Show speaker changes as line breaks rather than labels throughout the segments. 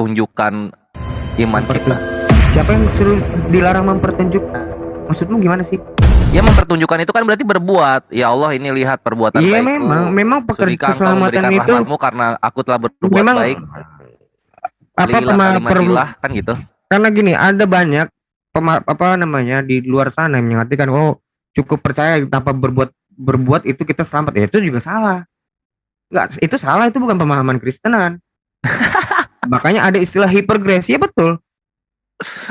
mempertunjukkan iman kita.
Siapa yang suruh dilarang mempertunjukkan? Maksudmu gimana sih?
Ya mempertunjukkan itu kan berarti berbuat. Ya Allah, ini lihat perbuatan
Iya,
baikku.
memang
Sudikah engkau
keselamatan
memberikan
itu
rahmatmu karena aku telah berbuat
memang
baik.
apa
Kalimat kan gitu.
karena gini, ada banyak di luar sana yang mengartikan cukup percaya tanpa berbuat itu kita selamat. Ya itu juga salah. Enggak, itu salah, itu bukan pemahaman Kristenan. Makanya ada istilah hipergrace. Ya betul.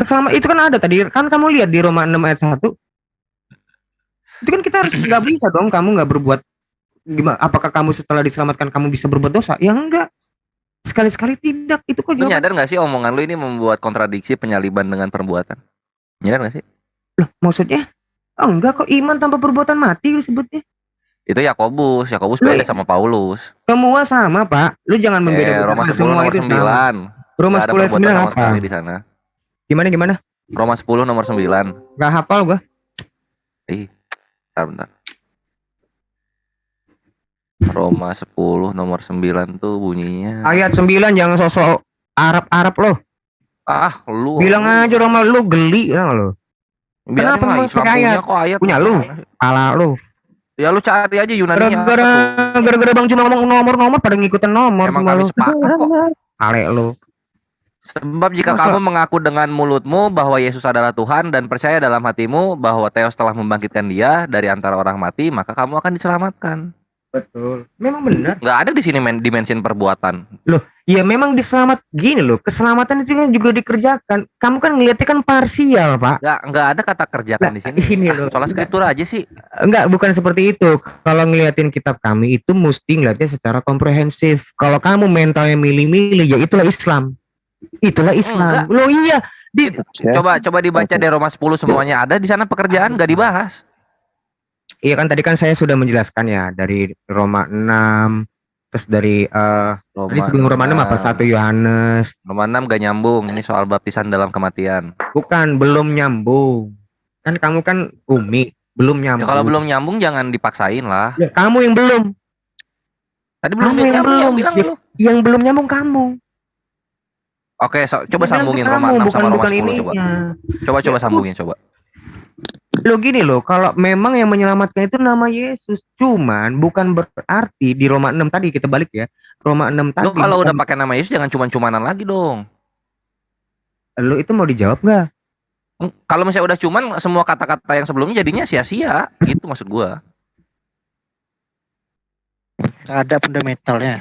Selamat itu kan ada tadi, kan kamu lihat di Roma 6 ayat 1. Itu kan kita harus nggak bisa dong kamu nggak berbuat. Gimana? Apakah kamu setelah diselamatkan kamu bisa berbuat dosa? Ya enggak. Sekali-sekali tidak. Itu kok
Lu
jawaban.
nyadar gak sih omongan lu ini membuat kontradiksi penyaliban dengan perbuatan? Nyadar gak sih?
Loh, maksudnya? Oh enggak kok, iman tanpa perbuatan mati disebutnya.
Itu Yakobus beda sama Paulus.
Semua sama, Pak. Lu jangan membeda-bedakan.
Roma 10
semua
nomor
itu
9.
sama. Roma 10
Gak ada
ayat
perbuatan
9
sama
apa?
sekali di sana.
Gimana?
Roma 10 nomor 9.
Gak hafal gua.
Bentar. Roma 10 nomor 9 tuh bunyinya.
Ayat 9 jangan sosok Arab lo.
Lu
bilang aja Roma, lu geli ya lo. Kenapa
mau
pakai ayat? Punya lu, ala lu.
Ya lu cari aja Yunani.
Gara-gara Bang cuma ngomong nomor pada ngikutin nomor.
Emang kami sepakat kok.
Ale lu.
Sebab jika kamu mengaku dengan mulutmu bahwa Yesus adalah Tuhan dan percaya dalam hatimu bahwa Theos telah membangkitkan dia dari antara orang mati, maka kamu akan diselamatkan.
Betul. Memang benar.
Nggak ada di sini dimension perbuatan.
Loh, ya memang diselamat gini loh. Keselamatan itu juga dikerjakan. Kamu kan ngeliatnya kan parsial, Pak.
Nggak ada kata kerjakan di sini.
Ini loh.
Soal skriptur aja sih.
Enggak, bukan seperti itu. Kalau ngeliatin kitab kami itu mesti ngeliatnya secara komprehensif. Kalau kamu mentalnya milih-milih, ya itulah Islam. Itulah Islam. Loh iya.
Coba dibaca di Roma 10 semuanya ada. Di sana pekerjaan nggak dibahas.
Iya kan tadi kan saya sudah menjelaskan ya dari Roma 6, terus dari Roma 6 apa 1 Yohanes.
Roma 6 gak nyambung, ini soal baptisan dalam kematian.
Bukan, belum nyambung. Kan kamu kan umi, belum nyambung.
Ya, kalau belum nyambung jangan dipaksain lah.
Ya, kamu yang belum.
Tadi belum
kamu yang belum.
Bilang
Ya, yang belum nyambung kamu.
Oke, coba sambungin Roma 6 sama Roma 10 coba sambungin coba.
Lo gini loh, kalau memang yang menyelamatkan itu nama Yesus, cuman bukan berarti di Roma 6 tadi kita balik ya. Roma 6 tadi.
Lo kalau udah pakai nama Yesus jangan cuman-cumanan lagi dong.
Lo itu mau dijawab nggak?
Kalau misalnya udah cuman, semua kata-kata yang sebelumnya jadinya sia-sia, gitu maksud gua.
Ada fundamentalnya.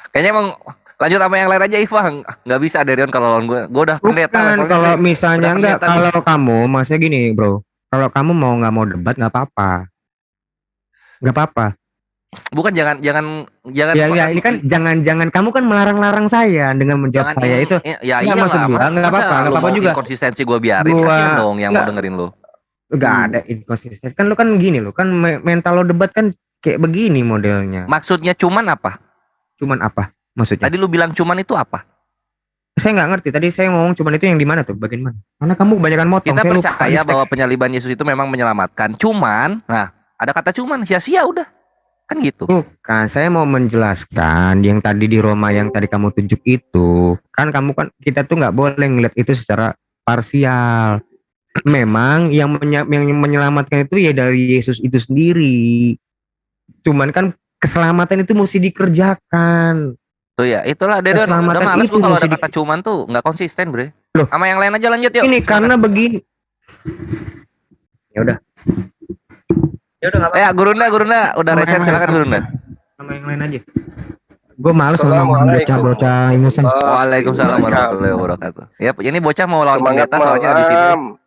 Kayaknya emang lanjut sama yang lain aja Ivan. Nggak bisa Derion kalau lawan gue udah pendeta.
Bukan, kalau misalnya enggak, kalau kamu maksudnya gini bro, kalau kamu nggak mau debat nggak apa-apa. Bukan jangan ya ini kan jangan kamu kan melarang-larang saya dengan menjawab saya itu.
Ya iya lah,
nggak apa-apa juga.
Konsistensi gue biarin, kasihan dong yang mau dengerin lo.
Nggak ada inkonsistensi kan, lo kan gini lo kan mental lo debat kan kayak begini modelnya.
Maksudnya cuman apa?
Maksudnya?
Tadi lu bilang cuman itu apa?
Saya nggak ngerti. Tadi saya ngomong cuman itu yang di mana tuh? Bagian mana? Karena kamu kebanyakan motong.
Kita percaya bahwa penyaliban Yesus itu memang menyelamatkan. Cuman, ada kata cuman, sia-sia udah. Kan gitu.
Bukan, saya mau menjelaskan yang tadi di Roma yang tadi kamu tunjuk itu. Kan kita tuh nggak boleh ngeliat itu secara parsial. Memang yang menyelamatkan itu ya dari Yesus itu sendiri. Cuman kan keselamatan itu mesti dikerjakan.
Tuh ya, itulah Dedon. Udah males gue kalau ada kata cuman tuh nggak konsisten, bre.
Loh,
sama yang lain aja lanjut yuk.
Ini karena begini. Ya udah. Ya
Gurunda udah reset, silakan Gurunda.
Sama yang lain aja. Gue males sama bocah-bocah ingusan.
Waalaikumsalam warahmatullahi wabarakatuh. Ya, ini bocah mau lawan pendeta soalnya di sini.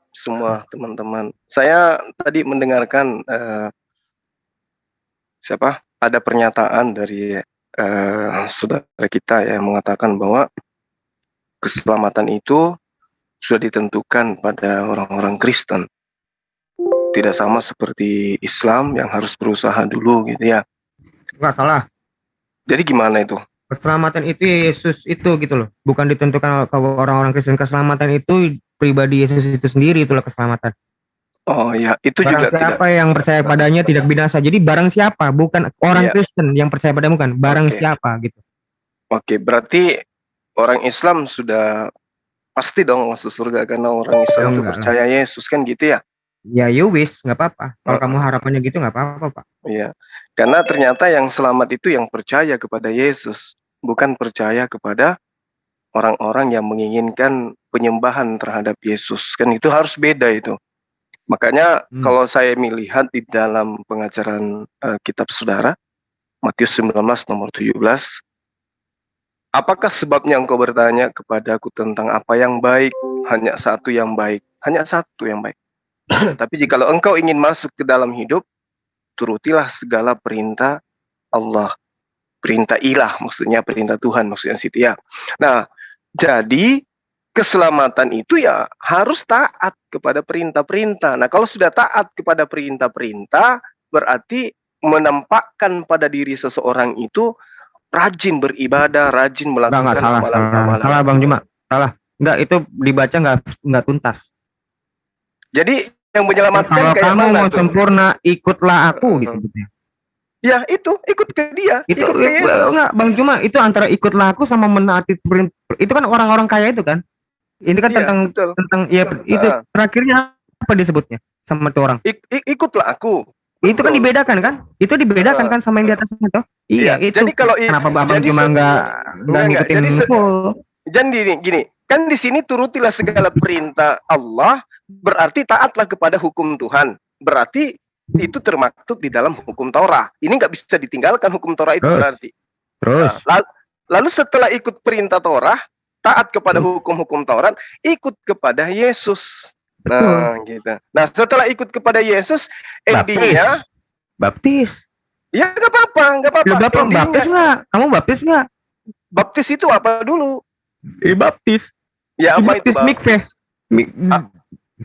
Semua teman-teman. Saya tadi mendengarkan ada pernyataan dari saudara kita yang mengatakan bahwa keselamatan itu sudah ditentukan pada orang-orang Kristen, tidak sama seperti Islam yang harus berusaha dulu gitu ya.
Nggak salah.
Jadi gimana itu?
Keselamatan itu Yesus itu gitu loh, bukan ditentukan ke orang-orang Kristen. Keselamatan itu pribadi Yesus itu sendiri, itulah keselamatan.
Oh ya, itu
barang
juga
siapa yang percaya padanya tidak binasa. Jadi barang siapa, bukan orang Kristen yang percaya padamu kan, barang siapa gitu.
Oke, berarti orang Islam sudah pasti dong masuk surga karena orang Islam itu
Enggak lah.
percaya Yesus kan gitu ya?
Ya you wish, nggak apa-apa. Kalau
Heeh.
kamu harapannya gitu nggak apa-apa, Pak.
Iya. Karena ternyata yang selamat itu yang percaya kepada Yesus, bukan percaya kepada orang-orang yang menginginkan penyembahan terhadap Yesus. Kan itu harus beda itu. Makanya kalau saya melihat di dalam pengajaran kitab saudara Matius 19 nomor 17, apakah sebabnya engkau bertanya kepadaku tentang apa yang baik? Hanya satu yang baik, hanya satu yang baik. Tapi jikalau engkau ingin masuk ke dalam hidup, turutilah segala perintah Allah. Perintah ilah, maksudnya perintah Tuhan, maksudnya situ ya. Nah, jadi keselamatan itu ya harus taat kepada perintah-perintah. Nah, kalau sudah taat kepada perintah-perintah, berarti menampakkan pada diri seseorang itu rajin beribadah, rajin melakukan
Enggak salah,
amalan-amalan.
salah Bang Juma, salah. Enggak, itu dibaca enggak tuntas.
Jadi yang menyelamatkan
Kalau
kayak
kamu
mana
mau
tuh?
sempurna, ikutlah aku disebutnya.
Ya itu, ikut ke dia,
Itu
ikut ke Yesus.
enggak Bang Juma, itu antara ikutlah aku sama menaati itu kan orang-orang kaya itu kan. Ini kan
Iya,
tentang
betul.
ya itu
Ah.
terakhirnya apa disebutnya sama itu orang.
Ikutlah aku.
Itu kan
Betul.
dibedakan kan? Itu dibedakan kan sama yang di atasnya tuh? Iya,
Iya,
itu.
jadi kalau
Kenapa Bang
jadi
Juma enggak
enggak,
ngikutin
jadi
full?
jadi gini, kan di sini turutilah segala perintah Allah, berarti taatlah kepada hukum Tuhan. Berarti itu termaktub di dalam hukum Torah. Ini nggak bisa ditinggalkan hukum Torah itu
Terus?
berarti.
Terus
Lalu setelah ikut perintah Torah, taat kepada hukum-hukum Taurat, ikut kepada Yesus. Nah, gitu. Nah, setelah ikut kepada Yesus, endingnya
baptis.
ya nggak apa-apa.
Lu baptis nggak? Kamu baptis nggak?
Baptis itu apa dulu?
Baptis.
Ya apa itu?
Baptis mikveh.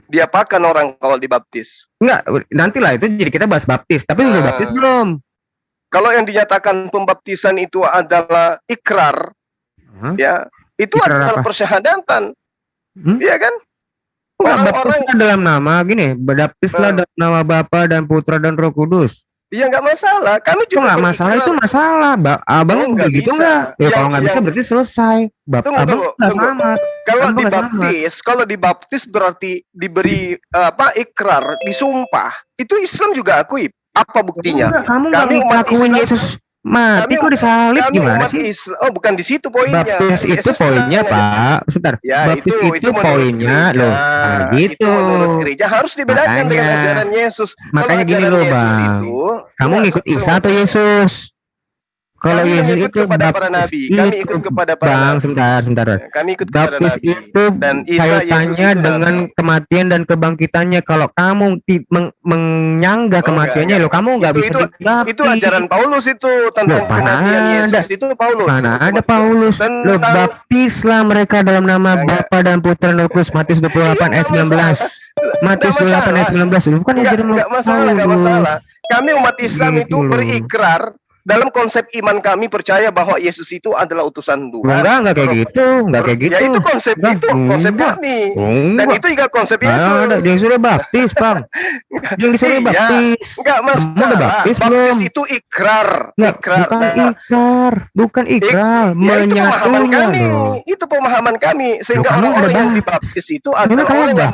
Diapakan orang kalau dibaptis?
Enggak, nantilah itu jadi kita bahas baptis. Tapi udah baptis belum?
Kalau yang dinyatakan pembaptisan itu adalah ikrar, ya itu
Ikrar
adalah
apa?
persyahadatan, iya kan?
Baptislah dalam nama gini, baptislah dalam nama Bapa dan Putra dan Roh Kudus.
Iya nggak masalah. Kami
Itu
juga
nggak masalah, itu masalah. Abang
nggak
begitu
bisa.
nggak? Ya kalau nggak
Yang-
bisa berarti selesai. Abang nggak selamat.
Kalau dibaptis berarti diberi ikrar, disumpah. Itu Islam juga akui. Apa buktinya?
Enggak, kamu
Kami
nggak
umat
ngakuin
Islam-
Yesus mati kok disalib
Kami
gimana
umat
sih?
Islam, bukan di situ poinnya.
Baptis itu
Yesus
poinnya
bilang,
Pak. Sebentar.
Ya,
Baptis itu
menurut
poinnya
gereja.
loh. Nah, gitu.
Itu menurut gereja harus dibedakan dengan
Makanya.
ajaran Yesus.
Makanya
Kalau
gini
ajaran
loh,
Yesus
Bang.
itu,
Kamu ngikut Isa atau Yesus? Kalau
Kami
Yesus
mengikut
itu
kepada para nabi. Kami ikut kepada para
Bang,
nabi.
sebentar.
Kami ikut kepada
Baptis
nabi.
itu
Dan Isa, Yesus
kaitannya
itu
dengan kematian dan kebangkitannya. Kalau kamu menyanggah kematiannya, loh kamu nggak bisa dibaptis.
Itu ajaran Paulus itu tentang
Loh, mana
kematian
ada?
Yesus itu Paulus.
Mana ada Paulus? Lo baptislah mereka dalam nama Bapa dan Putra dan Roh Kudus. Matius 28 ayat 19. Matius 28 ayat 19. Bukan ajaran
Enggak masalah. Kami umat Islam itu berikrar dalam konsep iman kami percaya bahwa Yesus itu adalah utusan Tuhan.
Enggak kayak gitu, enggak kayak gitu.
Ya itu konsep kami. Dan itu juga konsep Yesus.
Ada yang suruh baptis, Bang. Yang disuruh baptis.
Enggak masalah.
Baptis
itu ikrar.
Bukan ikrar,
menyatunya
loh.
Itu pemahaman kami sehingga orang yang dibaptis itu adalah orang yang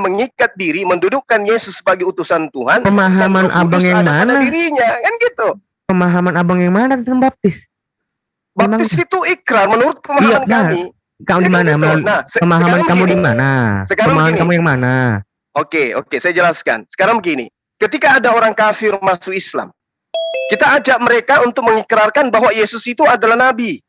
mengikat diri, mendudukkan Yesus sebagai utusan Tuhan.
Pemahaman abang yang mana?
Dirinya, kan gitu.
Pemahaman abang yang mana tentang baptis?
Baptis itu ikrar menurut pemahaman kami.
Kamu di mana? Pemahaman kamu di mana? Pemahaman kamu yang mana?
Oke, saya jelaskan. Sekarang begini, ketika ada orang kafir masuk Islam, kita ajak mereka untuk mengikrarkan bahwa Yesus itu adalah nabi.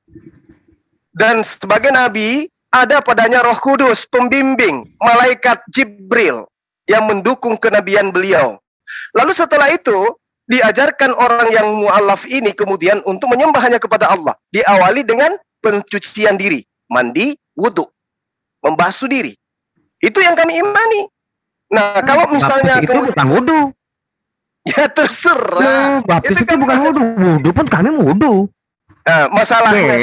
Dan sebagai nabi, ada padanya Roh Kudus, pembimbing, malaikat Jibril yang mendukung kenabian beliau. Lalu setelah itu, diajarkan orang yang mu'alaf ini kemudian untuk menyembah hanya kepada Allah. Diawali dengan pencucian diri, mandi, wudhu, membasuh diri. Itu yang kami imani. Nah, kalau misalnya
baptis itu bukan wudhu.
Ya terserah.
Baptis itu bukan wudhu. Wudhu pun kami wudhu.
Masalahnya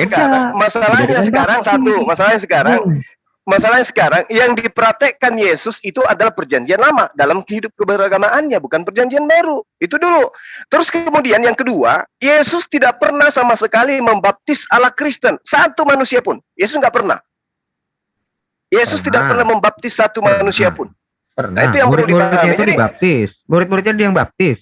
sekarang satu. Masalahnya sekarang masalahnya sekarang yang dipraktekkan Yesus itu adalah perjanjian lama dalam hidup keberagamaannya, bukan perjanjian baru. Itu dulu. Terus kemudian yang kedua, Yesus tidak pernah sama sekali membaptis ala Kristen. Satu manusia pun. Yesus nggak pernah. Yesus tidak pernah membaptis satu manusia pun.
Pernah.
Nah, itu yang perlu
Murid-muridnya
dipahami.
itu
Jadi,
dibaptis. Murid-muridnya dia yang baptis.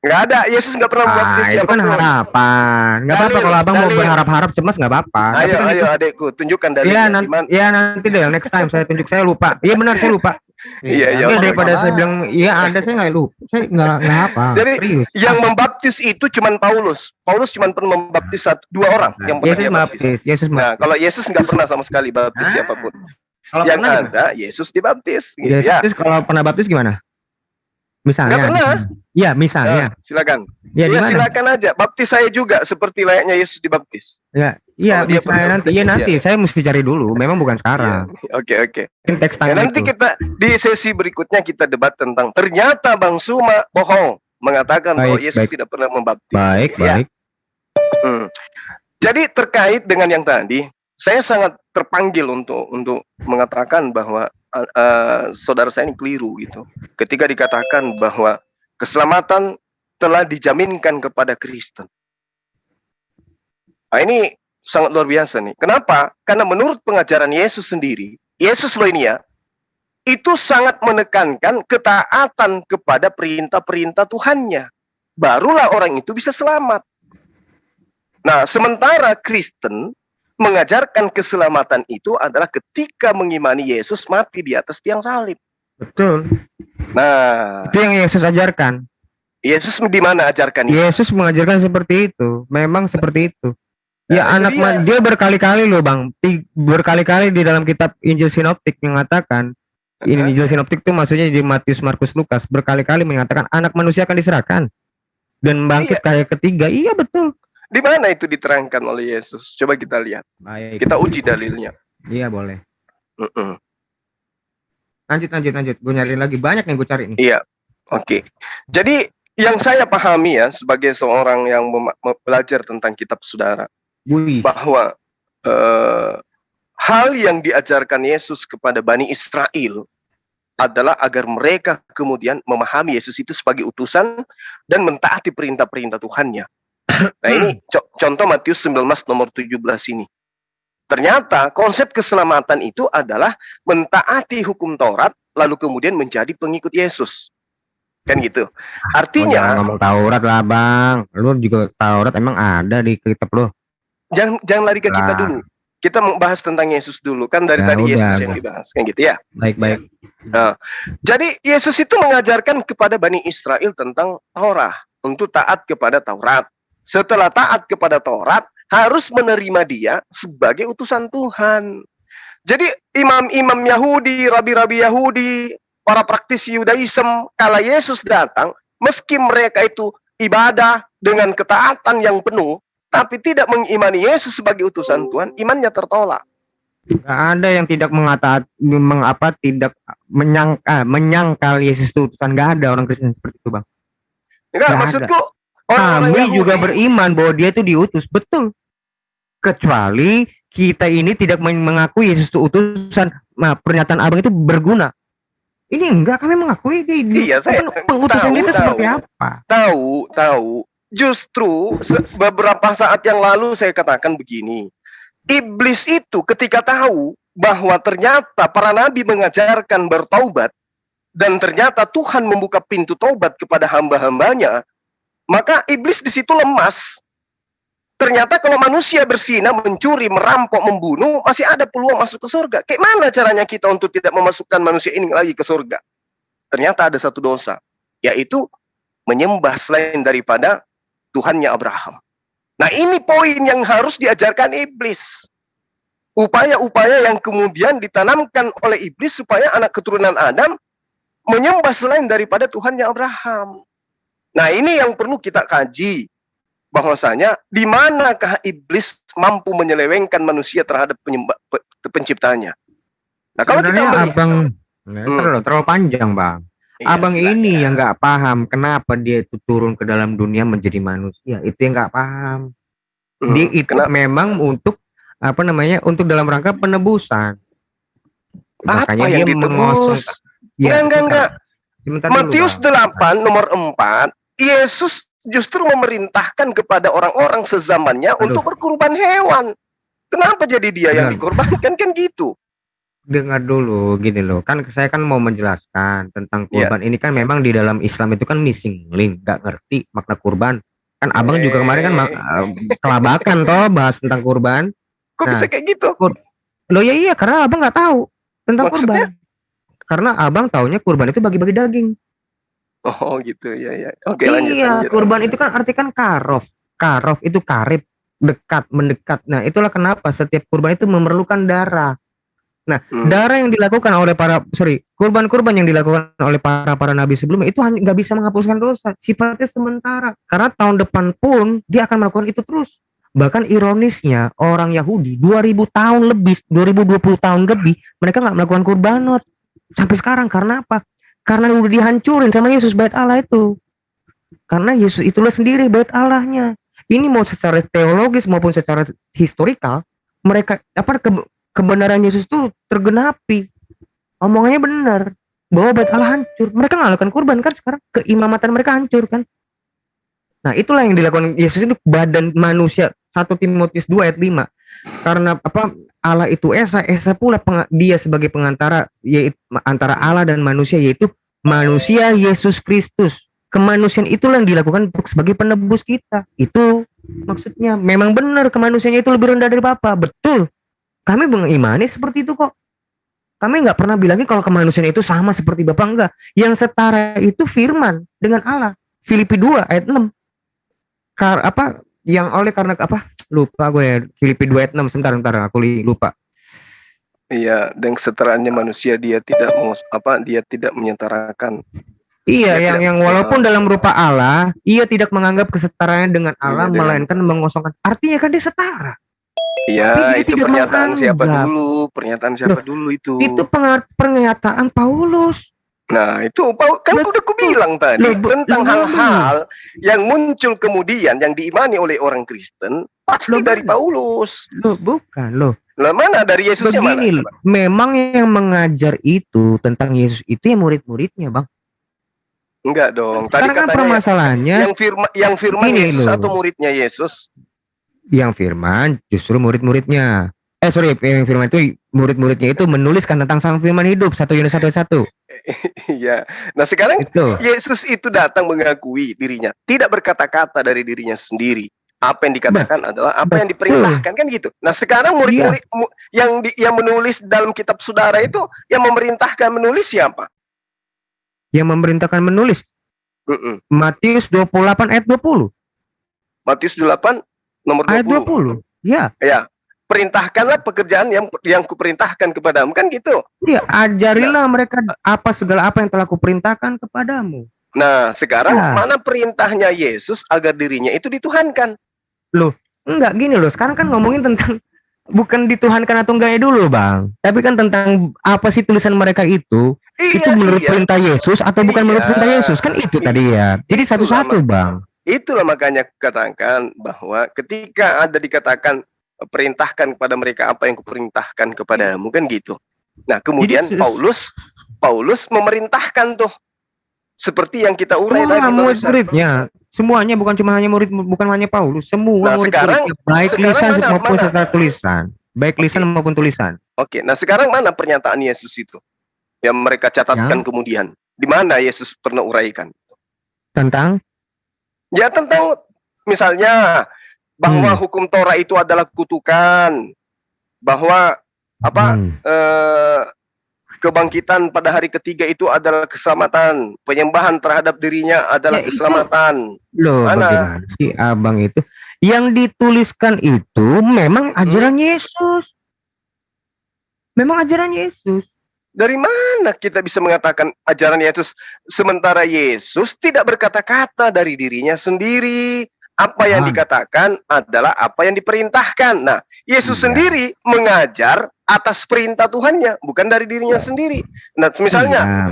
nggak ada. Yesus nggak pernah membaptis
Itu kan
siapapun.
harapan. Nggak apa-apa
Dalil,
kalau abang mau
dalil.
berharap-harap cemas nggak apa-apa. Tapi
Ayo,
kan
ayo
itu-
adekku, tunjukkan
Ya
dalilnya.
nanti,
Gimana?
ya nanti deh next time saya tunjuk, saya lupa. Iya benar saya lupa.
Iya, iya,
Ya,
oke.
daripada saya bilang iya ada, saya nggak lupa. Saya nggak apa.
Jadi,
Serius.
Yang membaptis itu cuman Paulus. Paulus cuman pernah membaptis dua orang yang pernah
Yesus
dia baptis.
baptis. Yesus
Nah,
baptis.
kalau Yesus nggak pernah sama sekali baptis siapapun.
Kalau
Yang
pernah gimana?
ada Yesus dibaptis, gitu ya.
Yesus kalau pernah baptis gimana? Misalnya.
Nggak pernah.
Iya misalnya.
Nah, silakan.
Ya di
Ya
mana?
silakan aja. Baptis saya juga seperti layaknya Yesus dibaptis.
Ya, iya
Kalau dia
misalnya
pernah
nanti. Iya
baptis,
nanti. Saya mesti cari dulu. Memang bukan sekarang.
Iya. Oke.
Mungkin teks
Ya,
time
nanti
itu.
kita di sesi berikutnya kita debat tentang ternyata Bang Suma bohong mengatakan bahwa
Baik,
Yesus
baik.
tidak pernah membaptis.
Baik,
Ya.
baik.
Hmm. Jadi terkait dengan yang tadi, saya sangat terpanggil untuk mengatakan bahwa saudara saya ini keliru gitu. Ketika dikatakan bahwa keselamatan telah dijaminkan kepada Kristen. Nah, ini sangat luar biasa nih. Kenapa? Karena menurut pengajaran Yesus sendiri, Yesus loh ini ya, itu sangat menekankan ketaatan kepada perintah-perintah Tuhannya. Barulah orang itu bisa selamat. Nah, sementara Kristen mengajarkan keselamatan itu adalah ketika mengimani Yesus mati di atas tiang salib.
Betul.
Nah,
Itu yang Yesus ajarkan.
Yesus di mana ajarkan itu?
Yesus mengajarkan seperti itu. Memang seperti itu. Ya
Nah,
anak
itu
dia berkali-kali loh Bang. Berkali-kali di dalam kitab Injil Sinoptik mengatakan ini Injil Sinoptik itu maksudnya di Matius, Markus, Lukas berkali-kali mengatakan anak manusia akan diserahkan dan bangkit kayak ketiga. Iya betul.
Di mana itu diterangkan oleh Yesus? Coba kita lihat.
Baik.
Kita uji dalilnya.
Iya boleh.
Mm-mm.
Lanjut. Gue nyari lagi banyak yang gue cari nih.
Iya. Oke. Jadi yang saya pahami ya sebagai seorang yang belajar tentang kitab saudara,
Wih.
bahwa hal yang diajarkan Yesus kepada Bani Israel adalah agar mereka kemudian memahami Yesus itu sebagai utusan dan mentaati perintah-perintah Tuhannya. Nah ini contoh Matius 19 nomor 17 ini. Ternyata konsep keselamatan itu adalah mentaati hukum Taurat lalu kemudian menjadi pengikut Yesus. Kan gitu.
Jangan
Artinya
ngomong Taurat lah Bang. Lu juga Taurat emang ada di kitab lu.
jangan lari ke kita
Lah.
dulu. Kita membahas tentang Yesus dulu. Kan dari
Ya
tadi
udah,
Yesus yang
udah.
dibahas. Kan gitu ya.
Baik.
Jadi Yesus itu mengajarkan kepada Bani Israel tentang Taurat, untuk taat kepada Taurat. Setelah taat kepada Taurat, harus menerima dia sebagai utusan Tuhan. Jadi imam-imam Yahudi, rabi-rabi Yahudi, para praktisi Yudaism, kala Yesus datang, meski mereka itu ibadah dengan ketaatan yang penuh, tapi tidak mengimani Yesus sebagai utusan Tuhan, imannya tertolak.
Gak ada yang tidak menyangkal Yesus itu utusan. Gak ada orang Kristen seperti itu Bang.
Enggak,
Nggak
maksudku orang-orang
Kami
Yahudi
juga beriman bahwa dia itu diutus. Betul. Kecuali kita ini tidak mengakui Yesus itu utusan. Nah, pernyataan abang itu berguna. Ini enggak, kami mengakui dia.
Iya, saya
pengutusan
tahu,
dia itu
tahu.
seperti apa?
Tahu. Justru beberapa saat yang lalu saya katakan begini. Iblis itu ketika tahu bahwa ternyata para nabi mengajarkan bertaubat dan ternyata Tuhan membuka pintu taubat kepada hamba-hambanya, maka iblis di situ lemas. Ternyata kalau manusia berzina, mencuri, merampok, membunuh, masih ada peluang masuk ke surga. Kayak mana caranya kita untuk tidak memasukkan manusia ini lagi ke surga? Ternyata ada satu dosa, yaitu menyembah selain daripada Tuhannya Abraham. Nah ini poin yang harus diajarkan iblis. Upaya-upaya yang kemudian ditanamkan oleh iblis supaya anak keturunan Adam menyembah selain daripada Tuhannya Abraham. Nah ini yang perlu kita kaji. Bahwasanya di manakah iblis mampu menyelewengkan manusia terhadap penciptanya. Nah kalau kita
Sebenarnya
melihat,
abang terlalu panjang Bang.
Iya,
Abang
silakan.
ini yang nggak paham kenapa dia itu turun ke dalam dunia menjadi manusia. Itu yang nggak paham. Dia itu
Kenapa?
memang untuk untuk dalam rangka penebusan. Makanya
Apa
dia
yang ditebus?
mengosongkan. Ya,
Enggak.
sebentar dulu,
Matius
Bang.
8 nomor 4, Yesus justru memerintahkan kepada orang-orang sezamannya
Aduh.
untuk berkurban hewan. Kenapa jadi dia yang
Benar.
dikorbankan kan gitu?
Dengar dulu, gini loh, kan saya kan mau menjelaskan tentang
Iya.
kurban ini kan memang di dalam Islam itu kan missing link, nggak ngerti makna kurban. Kan abang juga kemarin kan kelabakan toh bahas tentang kurban.
Kok
Nah,
bisa kayak gitu?
Loh ya iya, karena abang nggak tahu tentang
Maksudnya?
kurban. Karena abang taunya kurban itu bagi-bagi daging.
Oh gitu ya. Oke, lanjut.
Iya, kurban itu kan arti kan karof. Karof itu karib, dekat, mendekat. Nah, itulah kenapa setiap kurban itu memerlukan darah. Nah, darah yang dilakukan oleh kurban-kurban yang dilakukan oleh para nabi sebelumnya itu hanya nggak bisa menghapuskan dosa. Sifatnya sementara. Karena tahun depan pun dia akan melakukan itu terus. Bahkan ironisnya orang Yahudi 2000 tahun lebih, 2020 tahun lebih mereka nggak melakukan kurbanot sampai sekarang. Karena apa? Karena udah dihancurin sama Yesus bait Allah itu. Karena Yesus itulah sendiri bait Allahnya. Ini mau secara teologis maupun secara historikal mereka kebenaran Yesus itu tergenapi. Omongannya benar bahwa bait Allah hancur. Mereka nggak lakukan kurban kan sekarang, keimamatan mereka hancur kan. Nah, itulah yang dilakukan Yesus itu badan manusia. 1 Timotius 2 ayat 5. Karena apa? Allah itu esa pula dia sebagai pengantara yaitu antara Allah dan manusia, yaitu manusia Yesus Kristus. Kemanusiaan itulah yang dilakukan untuk sebagai penebus kita. Itu maksudnya memang benar kemanusiaannya itu lebih rendah dari Bapa. Betul. Kami mengimani seperti itu kok. Kami nggak pernah bilangin kalau kemanusiaan itu sama seperti Bapa, enggak. Yang setara itu firman dengan Allah. Filipi 2 ayat 6. Yang oleh karena apa? Lupa gue ya. Filipi 2 ayat 6. Sebentar aku lupa.
Iya, dan kesetaraannya manusia dia tidak menyetarakan.
Iya,
Dia
yang walaupun dalam rupa Allah, ia tidak menganggap kesetaraannya dengan Allah, melainkan mengosongkan. Artinya kan dia setara.
Iya, itu pernyataan siapa
menganggap.
dulu? Pernyataan siapa dulu itu?
Itu pernyataan Paulus.
Nah, itu kan udah kubilang tadi tentang hal-hal yang muncul kemudian yang diimani oleh orang Kristen pasti dari Paulus.
Bukan.
Lah mana dari Yesusnya mana?
Begini, memang yang mengajar itu tentang Yesus itu ya murid-muridnya, Bang.
Enggak dong. Tadi
Sekarang kan
katanya
permasalahannya
yang firman Yesus
loh.
atau muridnya Yesus?
Yang firman justru murid-muridnya. Yang firman itu murid-muridnya itu menuliskan tentang sang firman hidup 1 Yohanes 1:1.
Iya. Nah, sekarang
Itu.
Yesus itu datang mengakui dirinya, tidak berkata-kata dari dirinya sendiri. Apa yang dikatakan adalah apa yang diperintahkan kan gitu. Nah, sekarang murid-murid yang menulis dalam kitab saudara itu yang memerintahkan menulis siapa?
Yang memerintahkan menulis Matius 28 ayat 20.
Matius 28 nomor 20.
Ayat 20. Ya.
Ya. Perintahkanlah pekerjaan yang kuperintahkan kepadamu kan gitu.
Iya, ajarilah mereka segala apa yang telah kuperintahkan kepadamu.
Nah, sekarang mana perintahnya Yesus agar dirinya itu dituhankan?
Loh, enggak gini loh. Sekarang kan ngomongin tentang bukan dituhankan atau enggaknya dulu, Bang. Tapi kan tentang apa sih tulisan mereka itu? Itu menurut perintah Yesus atau bukan menurut perintah Yesus? Kan itu tadi ya. Jadi satu-satu, Bang.
Itulah makanya katakan bahwa ketika ada dikatakan perintahkan kepada mereka apa yang kuperintahkan kepadamu kan gitu. Nah, kemudian Paulus memerintahkan tuh seperti yang kita urai tadi
murid-muridnya. Semuanya bukan cuma hanya bukan hanya Paulus, semua murid-muridnya baik lisan maupun secara tulisan. Baik lisan maupun tulisan.
Oke, nah sekarang mana pernyataan Yesus itu? Yang mereka catatkan kemudian. Di mana Yesus pernah uraikan?
Tentang
misalnya bahwa hukum Torah itu adalah kutukan, bahwa kebangkitan pada hari ketiga itu adalah keselamatan, penyembahan terhadap dirinya adalah keselamatan.
Loh, bagaimana sih abang itu? Yang dituliskan itu memang ajaran Yesus. Memang ajaran Yesus.
Dari mana kita bisa mengatakan ajaran Yesus sementara Yesus tidak berkata-kata dari dirinya sendiri? Apa yang dikatakan adalah apa yang diperintahkan. Nah, Yesus sendiri mengajar atas perintah Tuhannya, bukan dari dirinya sendiri. Nah, misalnya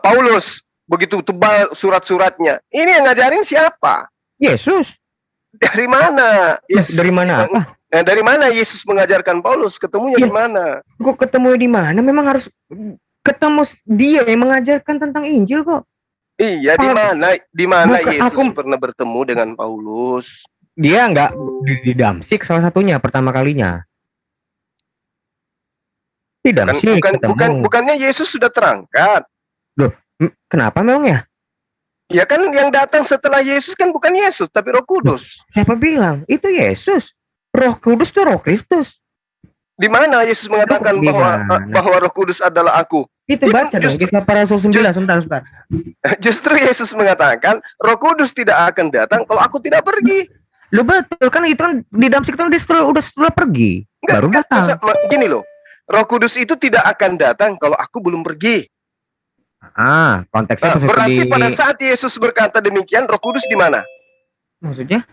Paulus begitu tebal surat-suratnya. Ini yang ngajarin siapa?
Yesus.
Dari mana?
Dari mana?
Nah, dari mana Yesus mengajarkan Paulus? Ketemunya
Iya.
di mana?
Kok ketemu di mana? Memang harus ketemu dia yang mengajarkan tentang Injil kok.
Iya, di
Paul-
mana? Di mana
Bukan,
Yesus
aku-
pernah bertemu dengan Paulus?
Dia nggak di Damsik salah satunya pertama kalinya. Di
Bukan,
Damsik ketemu.
bukannya Yesus sudah terangkat?
Kenapa memang ya?
Ya kan yang datang setelah Yesus kan bukan Yesus, tapi Roh Kudus.
Siapa bilang? Itu Yesus. Roh Kudus tuh Roh Kristus.
Di mana Yesus mengatakan
Di mana?
bahwa Roh Kudus adalah aku?
Itu
Itu
baca dong
justru-
Kisah Para Rasul 9. Sebentar.
Justru Yesus mengatakan Roh Kudus tidak akan datang kalau aku tidak pergi.
Lu betul kan, itu kan di Damsik itu kan dia setelah pergi. Baru
Enggak,
datang.
gini loh. Roh Kudus itu tidak akan datang kalau aku belum pergi.
Konteksnya
Nah,
maksudnya
berarti
di
pada saat Yesus berkata demikian, Roh Kudus di mana?
maksudnya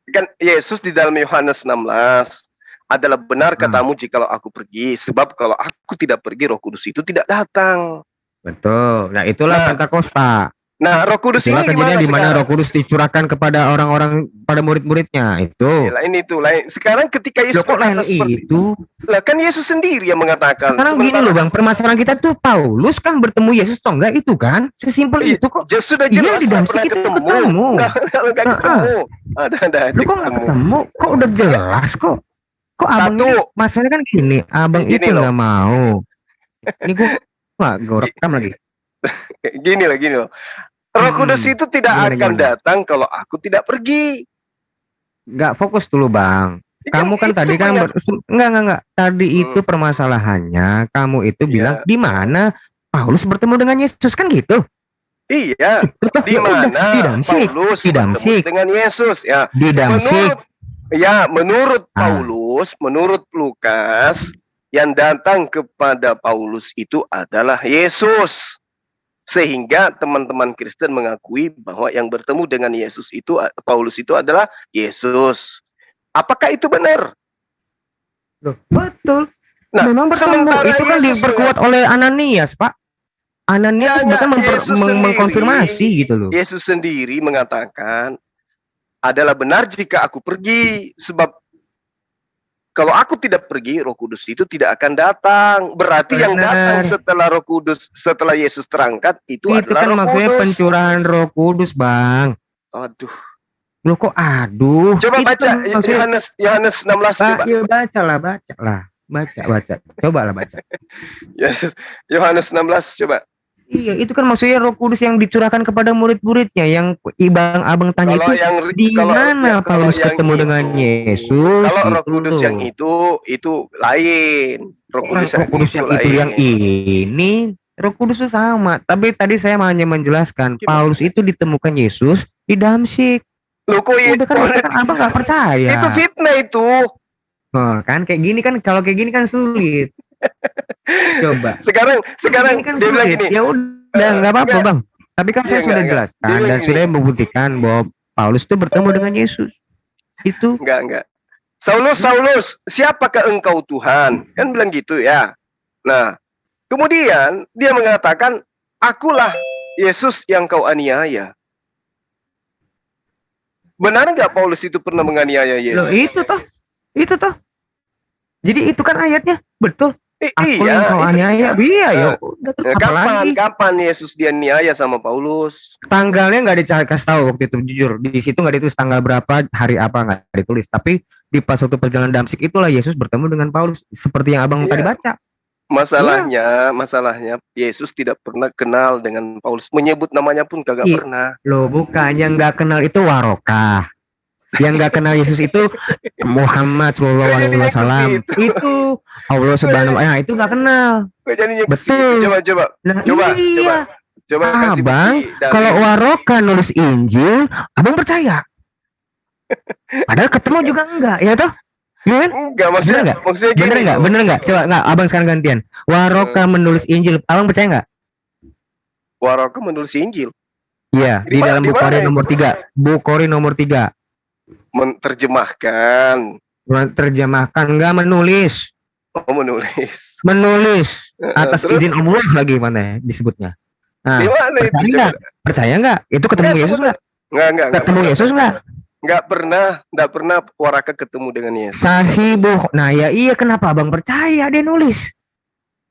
Kan Yesus di dalam Yohanes 16 adalah benar katamu jikalau aku pergi, sebab kalau aku tidak pergi Roh Kudus itu tidak datang.
betul. Nah, itulah
Nah,
Pentakosta.
Nah, Roh Kudus
Itulah
ini
kejadian di mana Roh
sekarang?
Kudus dicurahkan kepada orang-orang, pada murid-muridnya. Itu.
Lain itu, lain. Sekarang ketika Yesus
Loh, kok lain
berkata seperti
itu?
lah kan Yesus sendiri yang mengatakan.
Sekarang gini loh Bang, permasalahan kita tuh Paulus kan bertemu Yesus atau enggak itu kan? Sesimpel
Iya,
itu kok.
Sudah
Iya,
jelas
di
nggak
Damsik
pernah
itu
ketemu.
ketemu.
Nggak ketemu. Ada
Lu kok nggak ketemu? Kok udah jelas kok? Kok abang
Satu.
ini, masalahnya kan gini, abang
Gini
itu
loh.
nggak mau. Ini gue rekam lagi.
Gini loh. Roh Kudus itu tidak
Gimana,
akan
gimana?
datang kalau aku tidak pergi.
Nggak fokus dulu Bang. Kamu kan
itu
tadi kan
banyak-
enggak. Tadi itu permasalahannya kamu itu
Iya.
bilang di mana Paulus bertemu dengan Yesus kan gitu.
Iya, di
Ya udah,
mana
di Damsik,
Paulus
di
bertemu
Damsik,
dengan Yesus ya.
di Damsik.
Menurut
Ah.
Paulus, menurut Lukas, yang datang kepada Paulus itu adalah Yesus. Sehingga teman-teman Kristen mengakui bahwa yang bertemu dengan Yesus itu, Paulus itu adalah Yesus. Apakah itu benar?
Loh, betul.
Nah,
Memang bertemu
sementara
itu kan
Yesus
diperkuat oleh Ananias, Pak. Ananias
Ya,
bahkan
Yesus sendiri-
mengkonfirmasi gitu loh.
Yesus sendiri mengatakan adalah benar jika aku pergi, sebab kalau aku tidak pergi, Roh Kudus itu tidak akan datang. Berarti yang
Benar.
datang setelah Roh Kudus, setelah Yesus terangkat itu
Itu
adalah
kan
Roh
maksudnya
Kudus.
pencurahan Roh Kudus, Bang.
Aduh.
Loh kok aduh.
Coba
Itu
baca
maksudnya-
Yohanes 16 coba.
Iya, baca. Coba lah baca.
Yohanes 16 coba.
Iya, itu kan maksudnya Roh Kudus yang dicurahkan kepada murid-muridnya yang abang tanya
Kalau
itu
yang
di
kalau-
mana
ya, kalau
Paulus
yang
ketemu dengan
itu-
Yesus?
Kalau Roh
gitu
Kudus
loh.
yang itu lain. Roh Kudus
Roh Kudus yang itu
lain.
yang ini Roh Kudus itu sama. Tapi tadi saya hanya menjelaskan
Gimana?
Paulus itu ditemukan Yesus di Damsik.
Loh, kok
Udah kan abang nggak percaya.
itu fitnah itu.
Oh, kan kayak gini kan, kalau kayak gini kan sulit. Coba.
Sekarang
Ini kan
dia bilang
sulit.
gini.
Ya udah nggak apa-apa
enggak.
Bang. Tapi kan
Iya,
saya sudah
enggak.
jelaskan
Dia
dan
bilang
sudah membuktikan bahwa Paulus itu bertemu dengan Yesus. Itu
Enggak. Saulus, siapakah engkau Tuhan? Kan bilang gitu ya. Nah, kemudian dia mengatakan, akulah Yesus yang kau aniaya. Benar nggak Paulus itu pernah menganiaya
loh,
Yesus?
itu toh. Jadi itu kan ayatnya betul. Aku
Iya.
yang kau aniaya. Iya ya.
Eh,
Udah terus apa lagi?
Kapan Yesus dianiaya sama Paulus?
Tanggalnya nggak dikasih tahu waktu itu, jujur. Di situ nggak ditulis tanggal berapa, hari apa nggak ditulis. Tapi di pas waktu perjalanan Damsik itulah Yesus bertemu dengan Paulus seperti yang abang
Iya.
tadi baca.
Masalahnya Yesus tidak pernah kenal dengan Paulus. Menyebut namanya pun kagak
Iya.
pernah.
Loh, bukannya nggak kenal itu Warokah. Yang nggak kenal Yesus itu Muhammad Shallallahu Alaihi Wasallam. Itu Allah Subhanahu Wa Taala. Itu nggak kenal.
Kok jadinya ke
Betul.
situ? Coba.
Nah,
Coba,
iya.
Coba kasih
Abang,
bukti dari-
kalau Warokah nulis Injil, abang percaya. Padahal ketemu juga enggak, ya toh? Iya kan?
enggak maksudnya
Bener
gini.
nggak?
loh.
Bener nggak? Coba nggak, abang sekarang gantian. Warokah menulis Injil, abang percaya nggak?
Warokah menulis Injil,
Iya,
Di
di
mana-
dalam
di mana
Bukhari
itu?
nomor 3. Bukhari nomor 3.
menerjemahkan,
Terjemahkan enggak menulis.
menulis.
Menulis atas
Terus,
izin Allah lagi mana ya disebutnya. Nah,
di mana itu?
percaya
Coba.
nggak? Percaya nggak? Itu ketemu
Enggak,
Yesus nggak?
Enggak.
Ketemu Yesus nggak?
nggak pernah Waraka ketemu dengan Yesus.
Sahibuh. Nah ya iya, kenapa abang percaya dia nulis?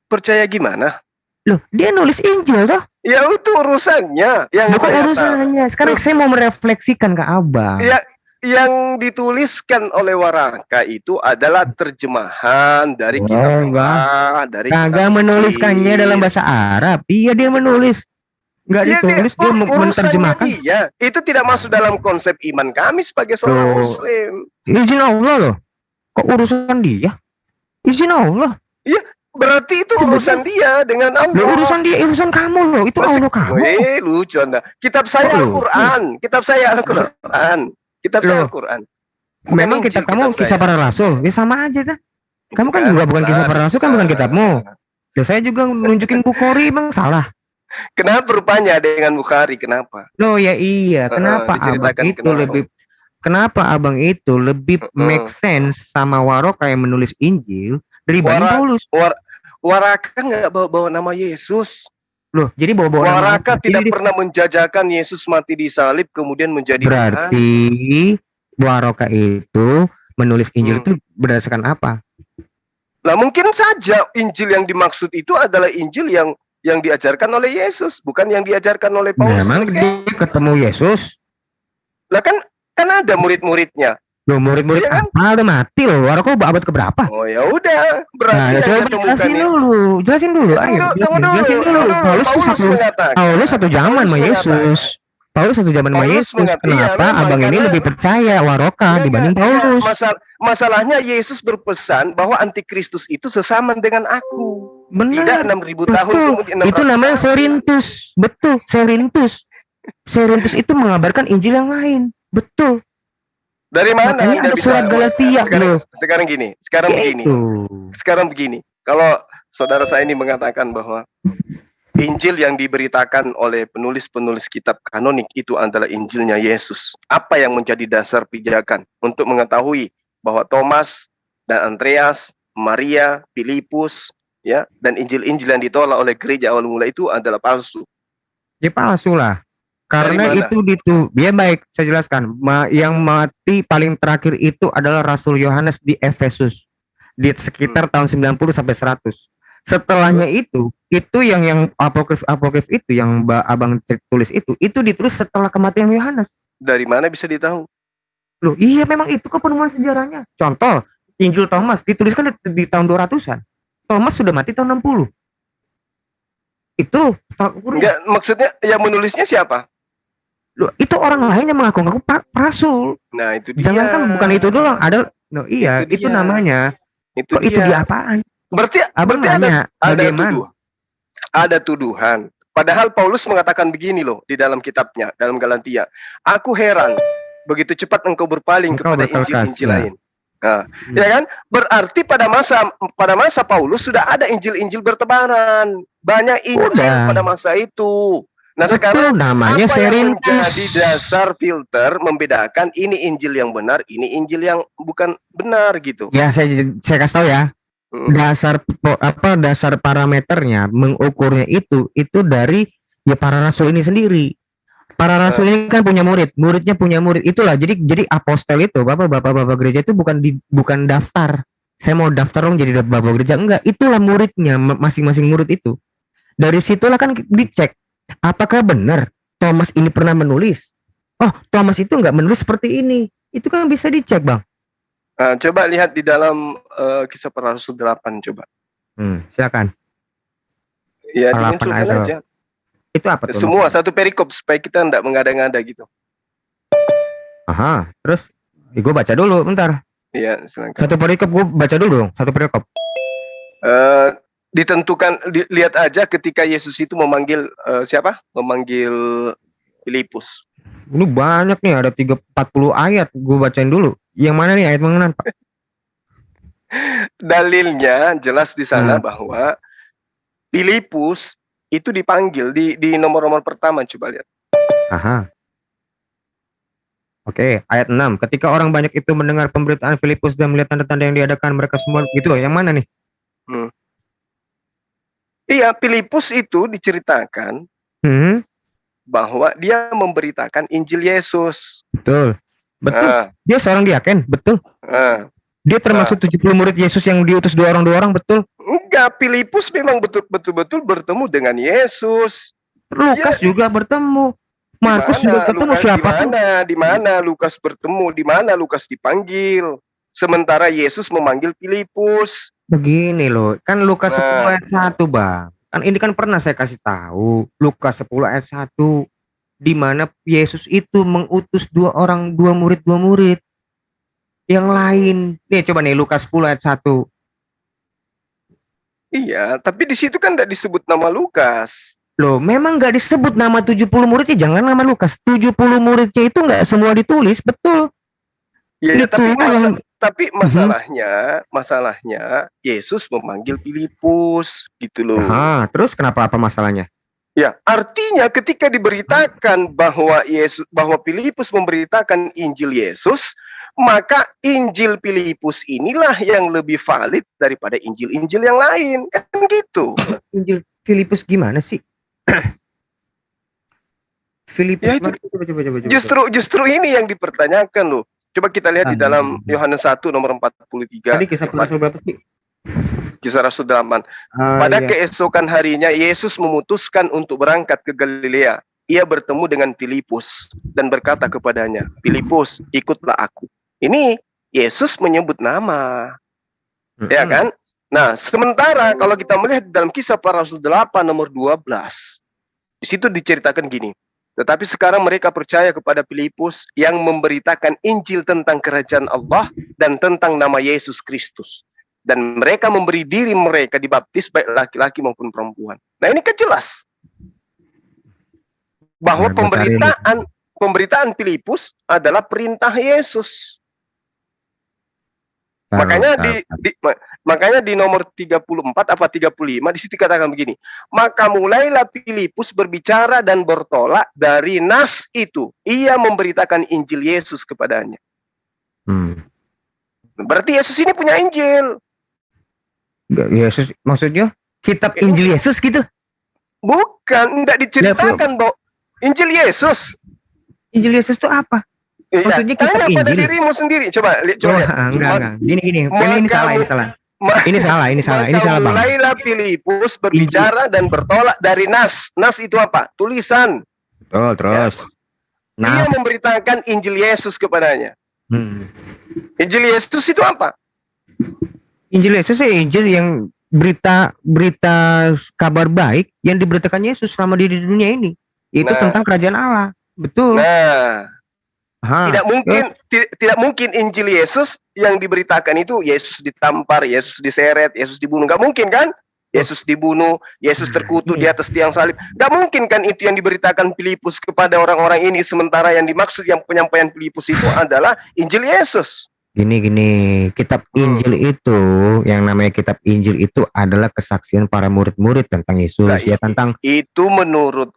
Percaya gimana?
Loh, dia nulis Injil toh?
Ya itu urusannya. Yang
Bukan
saya tahu.
urusannya. Sekarang saya mau merefleksikan ke abang.
Ya, yang dituliskan oleh Waraka itu adalah terjemahan dari
Oh,
kitab
enggak.
Torah, dari
Kagak
kitab
menuliskannya
Injil.
dalam bahasa Arab. Iya dia menulis. Enggak
Iya,
ditulis, dia
urusannya
menerjemahkan.
dia. Itu tidak masuk dalam konsep iman kami sebagai seorang
Loh.
Muslim.
Izin Allah loh. Kok urusan dia? Izin Allah.
Berarti itu
Sebenarnya-
urusan dia dengan Allah.
Loh, urusan dia, urusan kamu loh. Itu Allah kamu.
Lucu Anda. Kitab saya
Loh.
Al-Quran. Kitab saya Al-Quran. Kitab saya
Loh.
Al-Quran. Bukan
Memang
Injil
kitab kamu
kitab
kisah
saya.
para rasul. Ya sama aja kan. Kamu kan juga bukan kisah para rasul, kan bukan kitabmu. Ya saya juga nunjukin Bukhari, emang salah.
Kenapa rupanya dengan Bukhari? Kenapa?
Loh ya iya, kenapa abang
diceritakan
itu
kenapa.
lebih abang itu lebih make sense sama Waraka yang menulis Injil dibanding Paulus.
Waraka nggak bawa nama Yesus.
Loh, jadi bawa-bawa nama
Waraka
apa?
tidak
Jadi
pernah menjajakan Yesus mati di salib kemudian menjadi Tuhan.
berarti Waraka itu menulis Injil itu berdasarkan apa?
Lah mungkin saja Injil yang dimaksud itu adalah Injil yang diajarkan oleh Yesus, bukan yang diajarkan oleh Paulus.
Memang dia ketemu Yesus.
Lah kan ada murid-muridnya.
Loh, murid-murid
Iya kan?
apa udah mati loh. Waraka abad keberapa?
Oh ya udah,
Nah,
berarti
ya
yang
coba
ketemukan
jelasin
ini.
dulu. Jelasin dulu. Ayo, jelasin dulu. Paulus satu zaman sama Yesus. Paulus satu zaman sama
Paulus
Yesus.
mengatakan, iya,
Kenapa
memang,
abang ini
karena-
lebih percaya Waraka
Enggak,
dibanding
enggak.
Paulus?
Masalahnya Yesus berpesan bahwa antikristus itu sesama dengan aku. Tidak
Benar.
6.000 tahun
Betul.
kemudian.
Itu
600
namanya
tahun.
serintus. Betul, serintus. Serintus itu mengabarkan Injil yang lain. Betul.
Dari mana
Makanya
Anda
ada surat Galatia loh.
sekarang gini, begini.
Gitu.
Sekarang begini. Kalau saudara saya ini mengatakan bahwa Injil yang diberitakan oleh penulis-penulis kitab kanonik itu adalah Injilnya Yesus. Apa yang menjadi dasar pijakan untuk mengetahui bahwa Thomas dan Andreas, Maria, Filipus, ya, dan Injil-Injil yang ditolak oleh gereja awal mula itu adalah palsu.
Ya palsu lah. Karena
Dari mana?
itu ya baik, saya jelaskan. Yang mati paling terakhir itu adalah Rasul Yohanes di Efesus di sekitar tahun 90 sampai 100. Setelahnya itu yang apokrif itu yang abang tulis itu ditulis setelah kematian Yohanes.
Dari mana bisa ditahu?
Loh, iya memang itu kepenuhan sejarahnya. Contoh, Injil Thomas dituliskan di tahun 200-an. Thomas sudah mati tahun 60. Itu tolak ukurnya.
Enggak, maksudnya yang menulisnya siapa?
Loh, itu orang lain yang mengaku-ngaku rasul.
Nah, itu dia.
Jangankan bukan itu doang, ada iya, itu
dia.
namanya.
Itu
Kok itu dia apaan?
Berarti
Abang
berarti
nanya bagaimana?
ada tuduhan. Padahal Paulus mengatakan begini loh di dalam kitabnya, dalam Galatia. Aku heran, begitu cepat engkau berpaling
Engkau
kepada
berkelkas,
injil-injil
ya.
lain. Nah, ya kan? Berarti pada masa Paulus sudah ada injil-injil bertebaran. Banyak injil
Udah.
pada masa itu. Nah,
Betul,
sekarang
namanya
apa yang
serintus.
menjadi dasar filter membedakan ini injil yang benar, ini injil yang bukan benar gitu.
Ya, saya kasih tahu ya.
Hmm.
Dasar parameternya mengukurnya itu dari ya para rasul ini sendiri. Para rasul ini kan punya muridnya punya murid. Itulah jadi apostel itu, bapak gereja itu bukan daftar. Saya mau daftar dong jadi bapak gereja, enggak. Itulah muridnya masing-masing murid itu. Dari situlah kan dicek apakah benar Thomas ini pernah menulis. Oh, Thomas itu enggak menulis seperti ini. Itu kan bisa dicek, Bang.
Nah, coba lihat di dalam Kisah Para Rasul 8 coba.
Silakan.
Ya,
Para 8
dimunculkan
ayat
aja.
Itu apa tuh?
Semua satu perikop supaya kita enggak mengada-ngada gitu.
Aha, terus gue baca dulu bentar.
Iya, silakan.
Satu perikop gue baca dulu dong, satu perikop.
Lihat aja ketika Yesus itu memanggil siapa? Memanggil Filipus.
Ini banyak nih, ada 40 ayat. Gue bacain dulu. Yang mana nih ayat mengenai, Pak?
Dalilnya jelas di sana bahwa Filipus itu dipanggil di nomor-nomor pertama, coba lihat.
Aha. Oke, ayat 6. Ketika orang banyak itu mendengar pemberitaan Filipus dan melihat tanda-tanda yang diadakan mereka semua gitu loh. Yang mana nih?
Iya, Filipus itu diceritakan bahwa dia memberitakan Injil Yesus.
Betul. Betul.
Ah,
Dia seorang diaken, betul.
ah.
Dia termasuk 70 murid Yesus yang diutus dua orang, betul.
Enggak, Filipus memang betul-betul bertemu dengan Yesus.
Lukas
Ya,
juga bertemu.
di
Markus
mana
juga ketemu.
Lukas,
Siapa tuh?
di mana Lukas bertemu, di mana Lukas dipanggil. Sementara Yesus memanggil Filipus.
Begini loh, kan Lukas 10
Nah,
ayat 1, Bang. Kan ini kan pernah saya kasih tahu. Lukas 10 ayat 1, di mana Yesus itu mengutus dua murid yang lain. Nih coba nih Lukas 10 ayat 1.
iya, tapi di situ kan tidak disebut nama Lukas.
Loh, memang nggak disebut nama 70 muridnya, jangan nama Lukas. 70 muridnya itu nggak semua ditulis, betul.
Ya,
Itu yang
tapi masalahnya Yesus memanggil Filipus gitu loh.
Terus kenapa apa masalahnya?
Ya, artinya ketika diberitakan bahwa Filipus memberitakan Injil Yesus, maka Injil Filipus inilah yang lebih valid daripada Injil-Injil yang lain. Kan gitu.
Injil Filipus gimana sih? Filipus
Ya, itu
coba.
Justru ini yang dipertanyakan loh. Coba kita lihat di dalam Yohanes 1 nomor 43.
Tadi kisah Rasul berapa sih?
Kisah Rasul 8. Pada keesokan harinya Yesus memutuskan untuk berangkat ke Galilea. Ia bertemu dengan Filipus dan berkata kepadanya, "Filipus, ikutlah aku." Ini Yesus menyebut nama. Ya kan? Nah, sementara kalau kita melihat dalam Kisah Para Rasul 8 nomor 12, di situ diceritakan gini. Tetapi sekarang mereka percaya kepada Filipus yang memberitakan Injil tentang kerajaan Allah dan tentang nama Yesus Kristus. Dan mereka memberi diri mereka dibaptis baik laki-laki maupun perempuan. Nah, ini kan jelas bahwa pemberitaan Filipus adalah perintah Yesus. Makanya di nomor 34 apa 35 di situ katakan begini. Maka mulailah Filipus berbicara dan bertolak dari nas itu. Ia memberitakan Injil Yesus kepadanya. Berarti Yesus ini punya Injil.
Yesus maksudnya kitab Injil Yesus gitu?
Bukan, tidak diceritakan bahwa Injil Yesus.
Injil Yesus itu apa? Maksudnya kitab
tanya
Injil.
pada dirimu sendiri. Coba lihat.
Enggak. Gini. Ini salah. Ini salah Bang.
Mulailah Filipus berbicara dan bertolak dari nas. Nas itu apa? Tulisan.
Betul, terus.
Ia memberitakan Injil Yesus kepadanya. Injil Yesus itu apa?
Injil Yesus Injil yang berita kabar baik yang diberitakan Yesus selama di dunia ini. Itu tentang kerajaan Allah. Betul. Tidak mungkin Injil Yesus yang diberitakan itu Yesus ditampar, Yesus diseret, Yesus dibunuh. Gak mungkin kan? Yesus dibunuh, Yesus terkutuk di atas tiang salib. Gak mungkin kan itu yang diberitakan Filipus kepada orang-orang ini, sementara yang dimaksud yang penyampaian Filipus itu adalah Injil Yesus. Gini, kitab Injil itu, yang namanya kitab Injil itu adalah kesaksian para murid-murid tentang Yesus. Tentang
itu menurut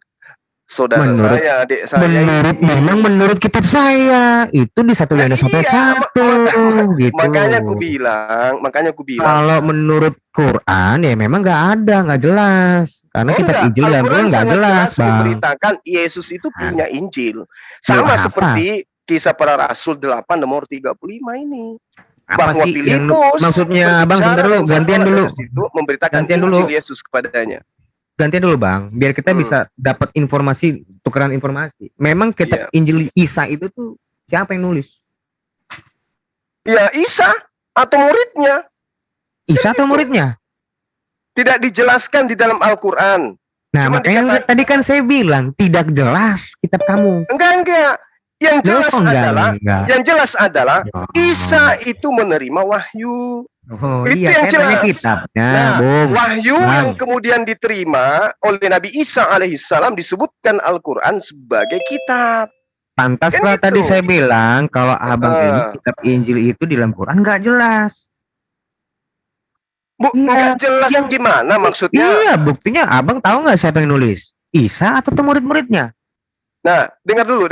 saudara saya, adik saya.
Menurut kitab saya itu di 1 Yohanes 1 gitu.
Makanya aku bilang.
Kalau menurut Quran ya memang nggak jelas. Karena kitab Injil dalam Quran nggak jelas, Bang.
Memberitakan Yesus itu punya Injil. Sama seperti Kisah Para Rasul 8 nomor 35 ini.
Apa
bahwa
sih
Filipus
maksudnya Bang, sebentar dulu, gantian dulu.
Itu memberitakan Injil Yesus kepadanya.
Gantian dulu Bang, biar kita bisa dapat informasi, tukeran informasi. Memang kitab Injil Isa itu tuh siapa yang nulis?
Ya, Isa atau muridnya.
Isa atau muridnya?
Tidak dijelaskan di dalam Al-Quran.
Nah, makanya tadi kan saya bilang tidak jelas kitab kamu.
Enggak. Yang jelas adalah Isa itu menerima wahyu.
Itu yang jelas. Kitabnya,
wahyu yang kemudian diterima oleh Nabi Isa alaihissalam disebutkan Al-Quran sebagai kitab.
Pantaslah tadi saya bilang kalau abang ini kitab Injil itu di dalam Quran nggak jelas.
Nggak jelas gimana maksudnya?
Iya, buktinya abang tahu nggak siapa yang nulis? Isa atau murid-muridnya?
Nah, dengar dulu.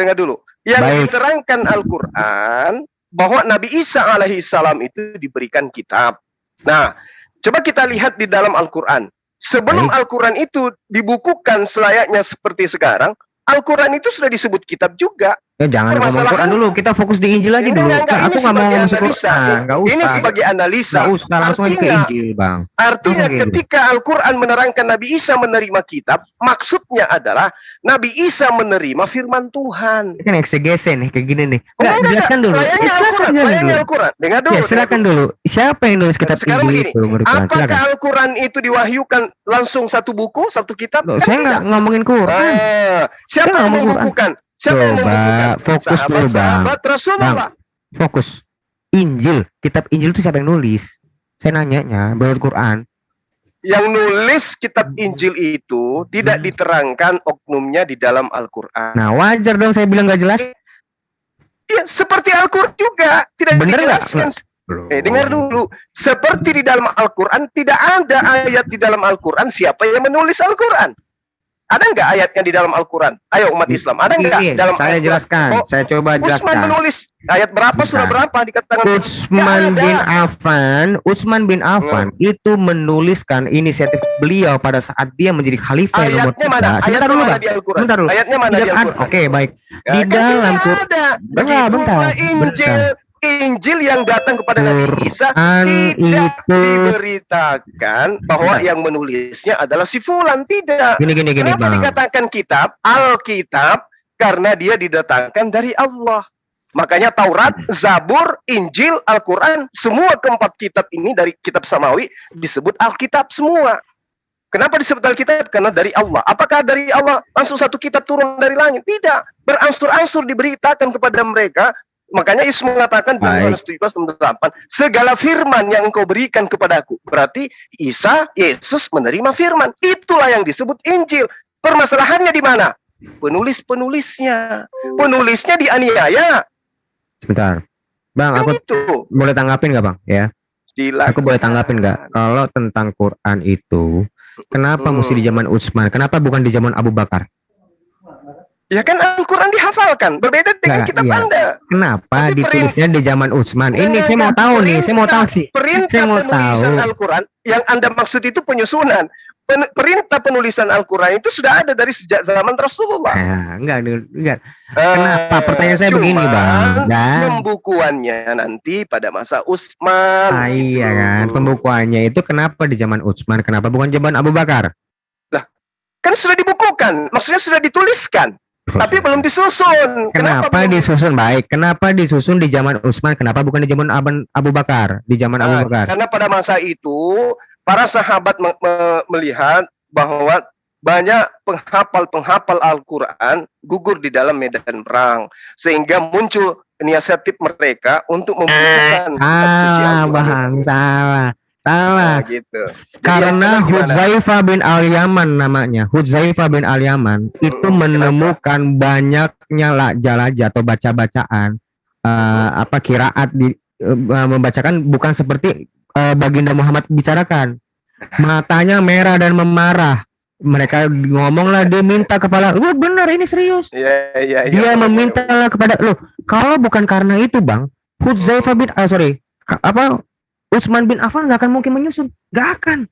Yang diterangkan Al-Quran bahwa Nabi Isa alaihissalam itu diberikan kitab. Nah, coba kita lihat di dalam Al-Quran. Sebelum Al-Quran itu dibukukan selayaknya seperti sekarang, Al-Quran itu sudah disebut kitab juga.
Jangan ngomong Quran dulu, kita fokus di Injil aja dulu.
Enggak,
Aku
ini
nggak mau
sebagai
ngomong
analisa.
Quran, nggak usah.
Ini sebagai analisa.
Nggak usah, langsung aja ke Injil, Bang.
Artinya
Langsung ke Injil.
ketika Al-Quran menerangkan Nabi Isa menerima kitab, maksudnya adalah Nabi Isa menerima firman Tuhan.
Ini kan eksegese nih, kayak gini nih. Nggak,
Enggak,
jelaskan dulu.
Layaknya Al-Quran, layaknya Al-Quran. Dengar dulu.
Ya, silakan dulu. Siapa yang nulis kitab
Sekarang
Injil
begini,
itu menurut Quran?
apakah
Silakan.
Al-Quran itu diwahyukan langsung satu buku, satu kitab?
Loh,
Kan
saya
tidak.
nggak ngomongin Quran.
Siapa
Saya
yang
ngomong Quran.
membukukan? Siapa yang
Coba,
membukukan?
fokus dulu, Bang.
Sahabat Rasulullah.
Fokus. Injil, kitab Injil itu siapa yang nulis? Saya nanyanya, menurut Quran.
Yang nulis kitab Injil itu tidak diterangkan oknumnya di dalam Al-Quran.
Nah, wajar dong saya bilang nggak jelas.
Ya, seperti Al-Quran juga tidak
Bener nggak?
dijelaskan. Dengar dulu. Seperti di dalam Al-Quran, tidak ada ayat di dalam Al-Quran siapa yang menulis Al-Quran. Ada nggak ayatnya di dalam Al-Quran? Ayo umat Islam, ada nggak
Iya,
dalam
saya
Al-Quran?
jelaskan.
Oh,
Saya coba
Utsman
jelaskan.
menulis ayat berapa, surah
Bukan.
berapa dikatakan?
Utsman
Nggak
bin
ada.
Utsman bin Affan itu menuliskan inisiatif beliau pada saat dia menjadi khalifah yang nomor
Ayatnya mana?
3. Sebentar dulu,
Ayatnya mana
Bang.
di Al-Quran?
Sebentar dulu.
Ayatnya mana di
Tidak ada.
Al-Quran?
Oke, baik.
Ya,
Di
kan
dalam
tidak
Quran.
ada.
Bentar,
Begitulah
bentar.
Injil yang datang kepada Nabi Isa
Quran
tidak
itu
diberitakan bahwa yang menulisnya adalah si fulan, tidak.
gini,
Kenapa
Bang.
dikatakan kitab? Alkitab karena dia didatangkan dari Allah. Makanya Taurat, Zabur, Injil, Al-Quran, semua keempat kitab ini dari kitab samawi disebut Alkitab semua. Kenapa disebut Alkitab? Karena dari Allah. Apakah dari Allah langsung satu kitab turun dari langit? Tidak. Berangsur-angsur diberitakan kepada mereka. Makanya Yesus mengatakan di Yohanes 17:8, segala firman yang engkau berikan kepadaku. Berarti Yesus menerima firman. Itulah yang disebut Injil. Permasalahannya di mana? Penulisnya dianiaya.
Sebentar. Bang,
Kan
aku
itu.
boleh tanggapin nggak, Bang? Ya.
Silakan.
Aku boleh tanggapin nggak? Kalau tentang Quran itu, kenapa mesti di zaman Utsman? Kenapa bukan di zaman Abu Bakar?
Ya kan Al-Quran dihafalkan. Berbeda dengan
Nggak,
kitab
iya.
Anda.
Kenapa
Tapi
ditulisnya di zaman Utsman? Ini saya mau tahu nih, saya mau tahu sih.
Perintah
Saya mau
penulisan
tahu.
Al-Quran yang Anda maksud itu penyusunan. Perintah penulisan Al-Quran itu sudah ada dari sejak zaman Rasulullah.
Nah, enggak. Kenapa? Pertanyaan saya begini, Bang. Dan
Pembukuannya nanti pada masa Utsman.
iya kan, pembukuannya itu kenapa di zaman Utsman? Kenapa bukan zaman Abu Bakar?
Kan sudah dibukukan, maksudnya sudah dituliskan, tapi belum disusun.
Kenapa
belum-
disusun baik? Kenapa disusun di zaman Utsman? Kenapa bukan di zaman Abu Bakar? Di zaman Abu Bakar.
Karena pada masa itu para sahabat melihat bahwa banyak penghafal Al-Quran gugur di dalam medan perang, sehingga muncul inisiatif mereka untuk membukukan kitab suci
Salah,
Al-Quran.
Bang, salah.
Nah, gitu.
Karena
Jadi, gimana?
Hudzaifah bin Al-Yaman namanya. Hudzaifah bin Al-Yaman itu menemukan banyaknya laja-laja atau baca-bacaan qiraat membacakan bukan seperti baginda Muhammad bicarakan. Matanya merah dan memarah. Mereka ngomonglah, dia minta kepala. Wah, benar ini serius.
Iya,
Dia meminta kepada lo. Kalau bukan karena itu, Bang, Hudzaifah bin Utsman bin Affan gak akan mungkin menyusun, gak akan.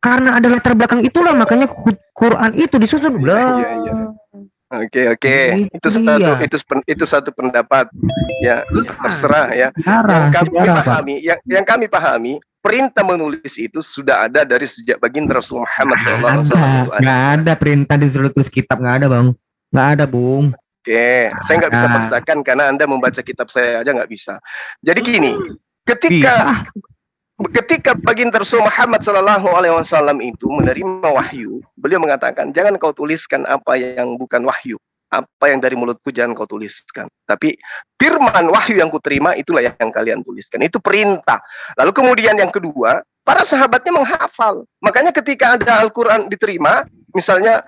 Karena ada latar belakang itulah makanya Quran itu disusun.
Iya. Oke. Itu satu pendapat. Ya, terserah ya. Yang kami pahami, perintah menulis itu sudah ada dari sejak baginda Rasul Muhammad SAW.
Nggak ada perintah disuruh tulis kitab, nggak ada, Bang. Nggak ada, Bung.
Oke, saya nggak bisa paksakan karena Anda membaca kitab saya aja nggak bisa. Jadi gini, ketika baginda Rasul Muhammad SAW itu menerima wahyu, beliau mengatakan, jangan kau tuliskan apa yang bukan wahyu. Apa yang dari mulutku jangan kau tuliskan. Tapi firman wahyu yang kuterima itulah yang kalian tuliskan. Itu perintah. Lalu kemudian yang kedua, para sahabatnya menghafal. Makanya ketika ada Al-Quran diterima, misalnya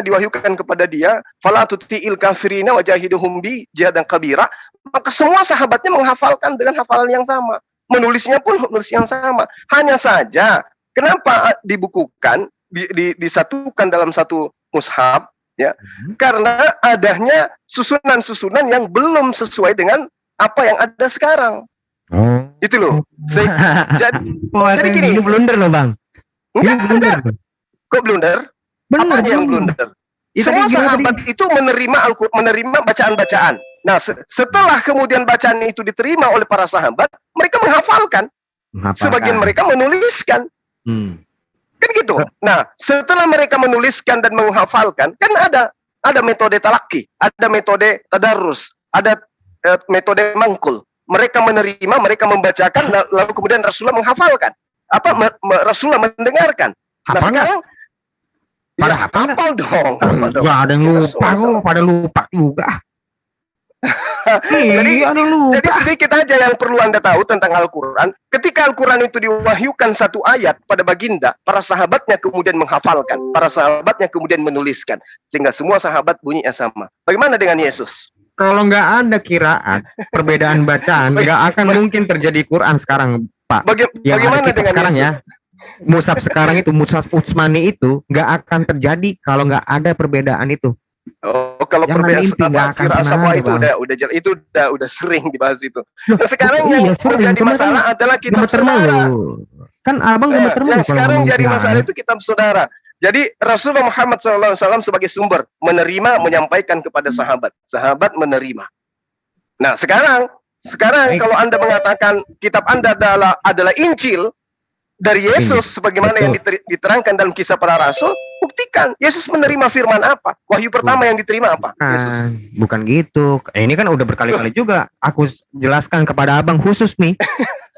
diwahyukan kepada dia, fala tuti'il kafirina wajahiduhum bi jihadan kabira, maka semua sahabatnya menghafalkan dengan hafalan yang sama. Menulisnya pun menulis yang sama. Hanya saja, kenapa dibukukan, disatukan dalam satu mushaf, ya? Karena adanya susunan-susunan yang belum sesuai dengan apa yang ada sekarang.
Oh.
Itu loh. Jadi gini.
Ini blunder loh, Bang. Ini blunder.
Kok blunder?
Bener,
Apanya yang blunder? Semua sahabat itu menerima bacaan-bacaan. Nah, setelah kemudian bacaan itu diterima oleh para sahabat, mereka menghafalkan. Sebagian mereka menuliskan. Kan gitu. Nah, setelah mereka menuliskan dan menghafalkan, kan ada metode talaki, ada metode tadarus, ada metode mangkul. Mereka menerima, mereka membacakan, lalu kemudian Rasulullah menghafalkan. Rasulullah mendengarkan. Nah, sekarang
pada hafal
dong.
Gak ada yang lupa kok, pada lupa juga.
Jadi
lupa.
sedikit aja yang perlu Anda tahu tentang Al-Quran. Ketika Al-Quran itu diwahyukan satu ayat pada baginda, para sahabatnya kemudian menghafalkan, para sahabatnya kemudian menuliskan, sehingga semua sahabat bunyinya sama. Bagaimana dengan Yesus?
Kalau nggak ada kiraat, perbedaan bacaan, nggak akan mungkin terjadi Quran sekarang, Pak.
Bagaimana dengan
sekarang
Yesus?
ya? Mushaf sekarang itu, Mushaf Utsmani itu nggak akan terjadi kalau nggak ada perbedaan itu.
Oh, kalau perbedaan udah sering dibahas itu. Nah, sekarang yang menjadi masalah adalah kitab saudara.
Kan abang gemeter
yang sekarang jadi masalah itu kitab saudara. Jadi Rasulullah Muhammad SAW sebagai sumber menerima, menyampaikan kepada sahabat. Sahabat menerima. Nah, sekarang kalau Anda mengatakan kitab Anda adalah Injil dari Yesus sebagaimana yang diterangkan dalam kisah para rasul, buktikan Yesus menerima firman apa? Wahyu pertama yang diterima apa? Yesus.
Bukan gitu. Ini kan udah berkali-kali juga aku jelaskan kepada abang khusus nih.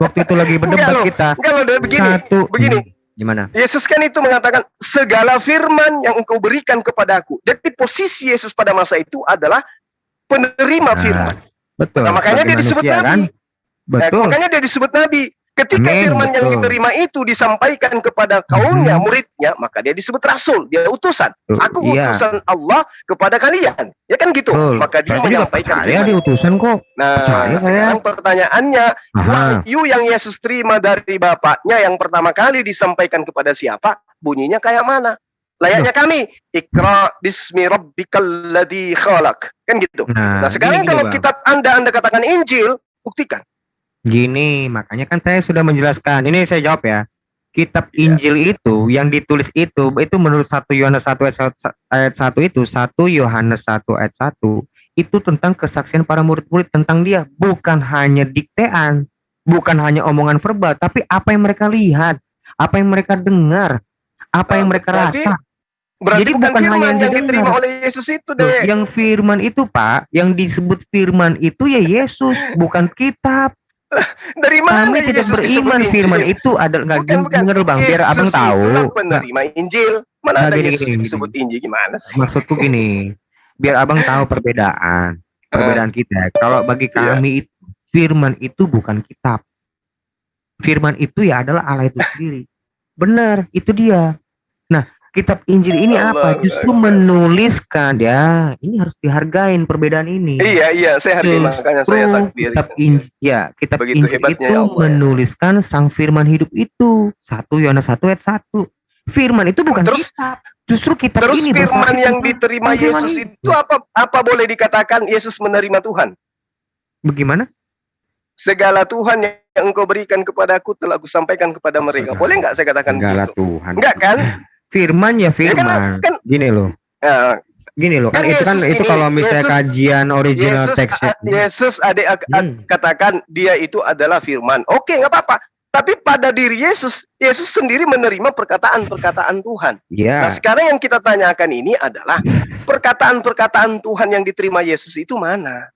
Waktu itu lagi berdebat kita.
Begini.
Gimana?
Yesus kan itu mengatakan segala firman yang engkau berikan kepadaku. Jadi posisi Yesus pada masa itu adalah penerima firman.
Betul.
Nah, makanya dia disebut nabi.
Kan? Betul.
Makanya dia disebut nabi. Ketika firman yang diterima itu disampaikan kepada kaumnya, muridnya, maka dia disebut rasul, dia utusan. Aku utusan Allah kepada kalian. Ya kan gitu. Maka dia menyampaikan
saya diutusan kok.
Nah, sekarang pertanyaannya, wahyu yang Yesus terima dari Bapaknya yang pertama kali disampaikan kepada siapa? Bunyinya kayak mana? Layaknya kami, Iqra bismi rabbikal ladzi khalaq. Kan gitu. Nah, sekarang kalau kitab Anda katakan Injil, buktikan.
Gini, makanya kan saya sudah menjelaskan. Ini saya jawab ya. Kitab Injil itu yang ditulis itu menurut 1 Yohanes 1 ayat 1 itu 1 Yohanes 1 ayat 1 itu tentang kesaksian para murid-murid tentang dia, bukan hanya diktean, bukan hanya omongan verbal, tapi apa yang mereka lihat, apa yang mereka dengar, apa yang mereka rasa.
Berarti jadi bukan hanya yang diterima oleh Yesus itu deh.
Yang firman itu, Pak, yang disebut firman itu ya Yesus, bukan kitab.
Dari mana
kami tidak beriman firman itu ada nggak dengar bang biar abang tahu
penerima Injil mana ada Yesus disebut Injil gimana sih?
Maksudku gini biar abang tahu perbedaan kita. Kalau bagi kami itu firman itu bukan kitab, firman itu ya adalah Allah itu sendiri. Benar, itu dia. Nah, kitab Injil ini apa? Justru menuliskan ya, ini harus dihargain perbedaan ini.
Iya, saya hargai makanya saya takdir.
Kitab Injil itu menuliskan sang firman hidup itu. 1 Yohanes 1 ayat 1. Firman itu bukan kitab. Justru kitab ini
firman yang diterima Yesus itu apa boleh dikatakan Yesus menerima Tuhan?
Bagaimana?
Segala Tuhan yang engkau berikan kepadaku telah aku sampaikan kepada mereka. Boleh enggak saya katakan
segala
begitu?
Tuhan.
Enggak kan?
Firman ya firman. Kan, gini loh. Kan itu kan itu kalau misalnya Yesus, kajian original teksnya.
Yesus katakan dia itu adalah firman. Oke, enggak apa-apa. Tapi pada diri Yesus sendiri menerima perkataan-perkataan Tuhan.
Yeah.
Nah, sekarang yang kita tanyakan ini adalah perkataan-perkataan Tuhan yang diterima Yesus itu mana?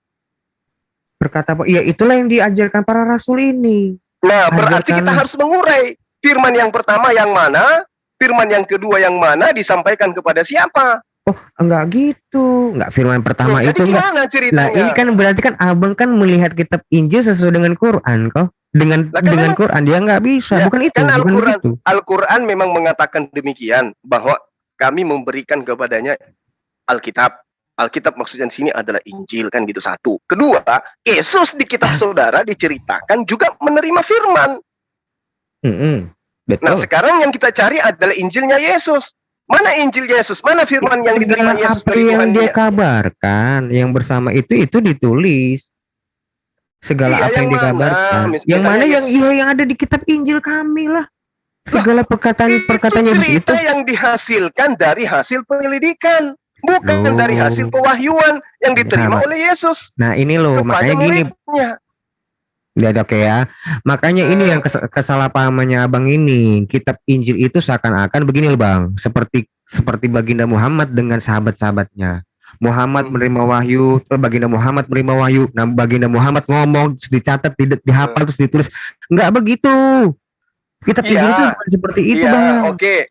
Ya itulah yang diajarkan para rasul ini.
Nah, berarti kita harus mengurai firman yang pertama yang mana? Firman yang kedua yang mana disampaikan kepada siapa?
Oh, enggak gitu. Enggak firman pertama itu
gimana ceritanya?
Nah, ini kan berarti kan abang kan melihat kitab Injil sesuai dengan Quran kok. Dengan Quran dia enggak bisa. Bukan itu.
Kan Al-Quran memang mengatakan demikian bahwa kami memberikan kepadanya Alkitab. Alkitab maksudnya di sini adalah Injil kan gitu satu. Kedua, Yesus di kitab saudara diceritakan juga menerima firman.
Betul.
Nah, sekarang yang kita cari adalah Injilnya Yesus. Mana Injil Yesus? Mana firman yang diterima Yesus dari Tuhan?
Yang dia kabarkan, yang bersama itu ditulis. Segala apa yang dikabarkan. Yang mana yang ada di kitab Injil kami lah. Segala perkataan Yesus itu
yang dihasilkan dari hasil penyelidikan. bukan dari hasil pewahyuan yang diterima
Nah,
oleh Yesus
Nah ini loh,
kepada
makanya gini,
muridnya.
ya oke ya. Makanya ini yang kesalahpahamannya abang ini. Kitab Injil itu seakan-akan begini loh bang, seperti baginda Muhammad dengan sahabat-sahabatnya. Muhammad menerima wahyu, baginda Muhammad menerima wahyu. Nah, baginda Muhammad ngomong, terus dicatat, dihafal, terus ditulis. Enggak begitu. Kitab Injil itu bukan seperti itu bang.
Oke.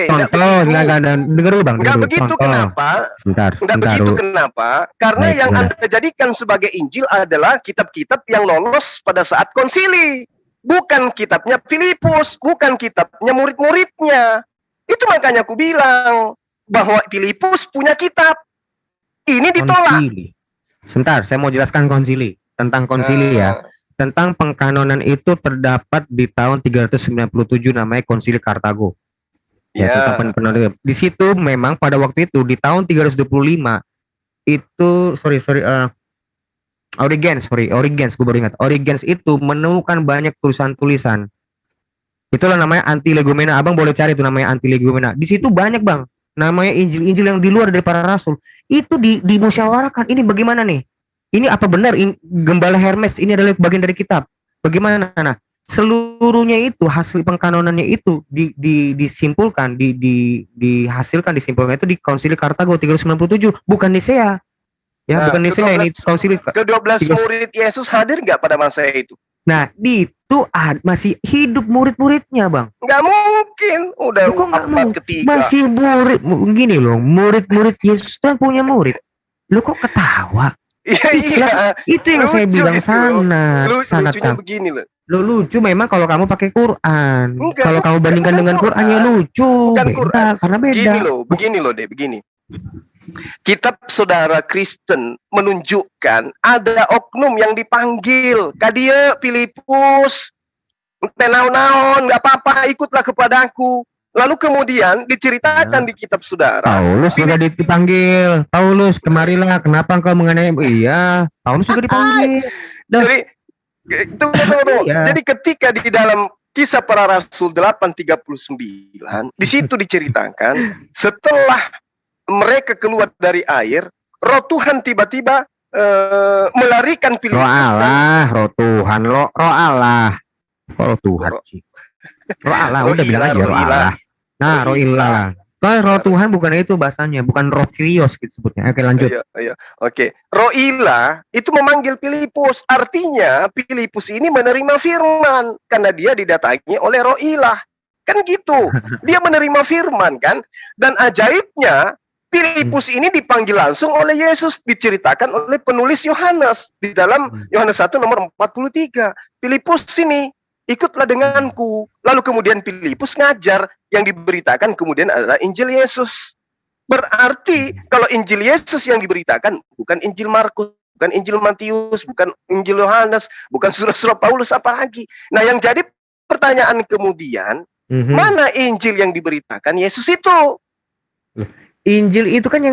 Contoh, enggak, denger dulu bang.
Enggak
denger dulu.
begitu,
Contoh.
kenapa?
Sebentar.
Enggak begitu,
dulu.
kenapa? Karena
Baik,
yang
boleh.
Anda jadikan sebagai Injil adalah kitab-kitab yang lolos pada saat konsili. Bukan kitabnya Filipus, bukan kitabnya murid-muridnya. Itu makanya aku bilang bahwa Filipus punya kitab. Ini ditolak.
Konsili. Sebentar, saya mau jelaskan konsili. Tentang konsili ya. Tentang pengkanonan itu terdapat di tahun 397 namanya Konsili Kartago. Ya, tentang di situ memang pada waktu itu di tahun 325 itu Origens, gue baru ingat. Origens itu menemukan banyak tulisan-tulisan. Itulah namanya Antilegomena. Abang boleh cari itu namanya Antilegomena. Di situ banyak bang. Namanya Injil-Injil yang di luar dari para rasul. Itu dimusyawarahkan. Ini bagaimana nih? Ini apa benar Gembala Hermes ini adalah bagian dari kitab? Bagaimana? Nah, seluruhnya itu hasil pengkanonannya itu disimpulkan, disimpulkan itu di Konsili Kartago 397, bukan Nisea. Ya, bukan Nisea, ini Konsili.
Ke-12 murid Yesus hadir nggak pada masa itu?
Nah, itu masih hidup murid-muridnya, Bang.
Nggak mungkin, udah
abad
ketiga.
Masih murid, gini loh, murid-murid Yesus kan punya murid. Lu kok ketawa?
Iya.
Itu yang saya bilang sanad.
Lucunya begini loh.
Lo lucu memang kalau kamu pakai Quran. Kalau kamu bandingkan dengan Quran ya lucu.
Bukan
beda,
Quran.
Karena beda.
Begini loh. Kitab Saudara Kristen menunjukkan ada oknum yang dipanggil. Kadia Filipus, naon nggak apa-apa, ikutlah kepadaku. Lalu kemudian diceritakan di kitab Saudara.
Paulus juga dipanggil. Paulus, kemarilah. Kenapa engkau mengenai? Iya, Paulus juga dipanggil.
Jadi, tunggu. Jadi ketika di dalam Kisah Para Rasul 8:39, di situ diceritakan setelah mereka keluar dari air, Roh Tuhan tiba-tiba melarikan Filipus.
Roh Allah, Roh Tuhan, Roh Allah. Roh Tuhan sih. Roh Allah, udah bilang aja Roh Allah. Nah, Roh Ilah. Roh Tuhan bukan itu bahasanya, bukan Roh Kyrios gitu sebutnya. Oke, lanjut.
Iya. Oke. Roh Ilah itu memanggil Filipus. Artinya Filipus ini menerima firman karena dia didatangi oleh Roh Ilah. Kan gitu. Dia menerima firman kan. Dan ajaibnya Filipus ini dipanggil langsung oleh Yesus, diceritakan oleh penulis Yohanes di dalam Yohanes 1 nomor 43. Filipus sini, ikutlah denganku. Lalu kemudian Filipus ngajar, yang diberitakan kemudian adalah Injil Yesus. Berarti kalau Injil Yesus yang diberitakan bukan Injil Markus, bukan Injil Matius, bukan Injil Yohanes, bukan surah-surah Paulus, apa lagi. Nah, yang jadi pertanyaan kemudian, mana Injil yang diberitakan Yesus itu?
Injil itu kan yang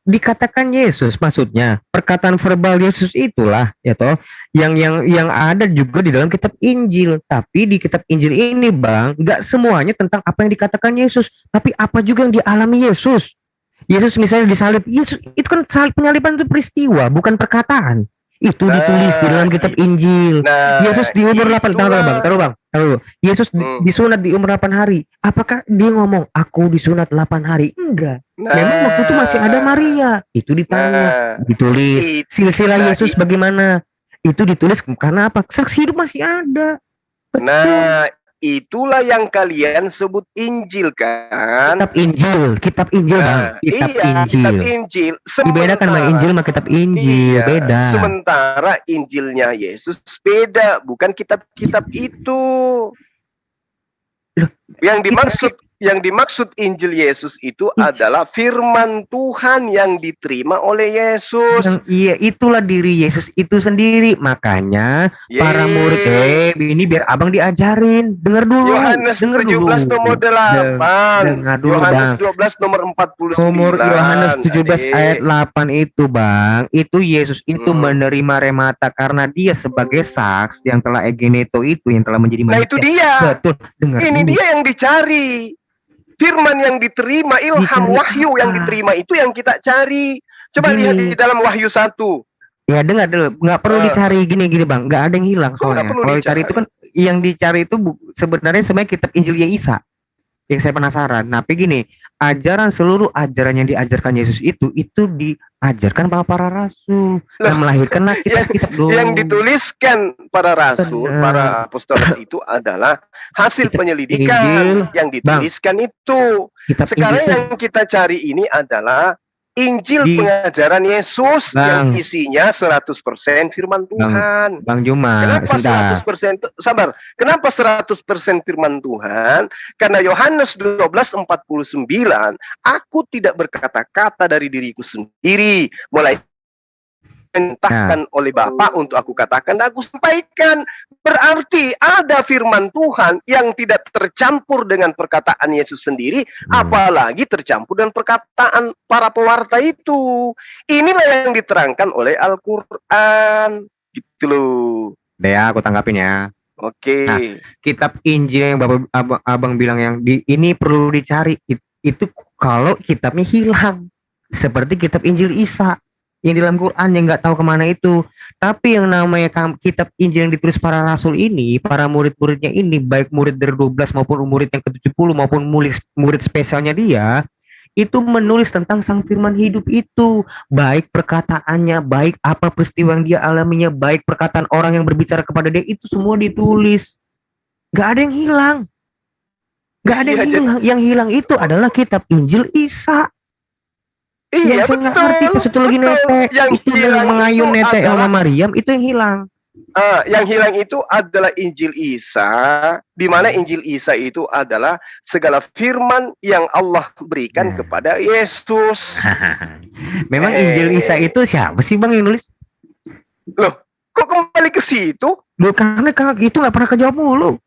dikatakan Yesus, maksudnya perkataan verbal Yesus itulah ya toh yang ada juga di dalam kitab Injil. Tapi di kitab Injil ini bang, nggak semuanya tentang apa yang dikatakan Yesus, tapi apa juga yang dialami Yesus. Yesus misalnya disalib, Yesus itu kan salib, penyaliban itu peristiwa, bukan perkataan. Itu ditulis di dalam kitab Injil. Yesus di umur 8 tahun, Bang. Tahu. Yesus disunat di umur 8 hari. Apakah dia ngomong aku disunat 8 hari? Enggak. Memang waktu itu masih ada Maria. Itu ditanya, ditulis. Silsilah Yesus bagaimana? Itu ditulis karena apa? Saksi hidup masih ada. Betul.
Nah, itulah yang kalian sebut Injil kan?
Kitab Injil bang.
Kitab Injil.
Dibedakan sama Injil sama kitab Injil, beda.
Sementara Injilnya Yesus beda, bukan kitab-kitab itu. Yang dimaksud Injil Yesus itu adalah firman Tuhan yang diterima oleh Yesus.
Iya, itulah diri Yesus itu sendiri. Makanya para murid ini biar abang diajarin. Dengar dulu.
Yohanes 17 nomor 8.
Dengar dulu,
Yohanes
bang.
12 nomor 49.
Nomor Yohanes 17 ayat 8 itu bang. Itu Yesus itu menerima remata karena dia sebagai saks yang telah egeneto itu yang telah menjadi manusia.
Nah itu dia.
Betul. Dengar
ini
dulu.
Dia yang dicari. firman yang diterima, ilham
Dicari
wahyu yang
apa?
diterima itu yang kita cari. Coba lihat
Gini.
di dalam Wahyu 1.
Ya dengar dulu, nggak perlu
Ah.
dicari gini Bang, nggak ada yang hilang
Kok nggak
soalnya.
perlu
Kalau dicari
dicari?
itu kan yang dicari itu sebenarnya kitab Injilnya Isa. Yang saya penasaran. Tapi gini, seluruh ajaran yang diajarkan Yesus itu diajarkan para rasul yang melahirkanlah kitab-kitab dong.
Yang dituliskan para rasul,
Benar.
para apostolos itu adalah hasil
Kitab
penyelidikan
Injil,
yang dituliskan itu.
kitab
Sekarang
Injil itu,
yang kita cari ini adalah Injil
Di-
pengajaran Yesus yang
Bang.
isinya 100% firman Tuhan.
Bang Juma,
Kenapa
sebentar.
100%? Sabar. Kenapa 100% firman Tuhan? Karena Yohanes 12:49, aku tidak berkata-kata dari diriku sendiri, mulai diperintahkan oleh Bapa untuk aku katakan dan aku sampaikan. Berarti ada firman Tuhan yang tidak tercampur dengan perkataan Yesus sendiri, apalagi tercampur dengan perkataan para pewarta itu. Inilah yang diterangkan oleh Al-Quran. Gitu loh.
Ya, aku tanggapin ya.
Oke.
Nah, kitab Injil yang abang bilang yang ini perlu dicari itu kalau kitabnya hilang, seperti kitab Injil Isa yang di dalam Quran yang nggak tahu kemana itu. Tapi yang namanya kitab Injil yang ditulis para rasul ini, para murid-muridnya ini, baik murid dari 12 maupun murid yang ke-70 maupun murid spesialnya dia, itu menulis tentang sang firman hidup itu, baik perkataannya, baik apa peristiwa yang dia alaminya, baik perkataan orang yang berbicara kepada dia, itu semua ditulis. Gak ada yang hilang. Gak ada yang hilang. Yang hilang itu adalah kitab Injil Isa.
Iya,
Yang saya nggak ngerti pas itu lagi
betul.
netek,
Yang
itu
hilang
mengayun
itu
netek
adalah-
sama Maryam, itu yang hilang.
Yang hilang itu adalah Injil Isa, di mana Injil Isa itu adalah segala firman yang Allah berikan kepada Yesus.
Memang Injil Isa itu siapa sih Bang yang nulis?
Loh, kok kembali ke situ?
Loh, karena itu nggak pernah kejawab mulu.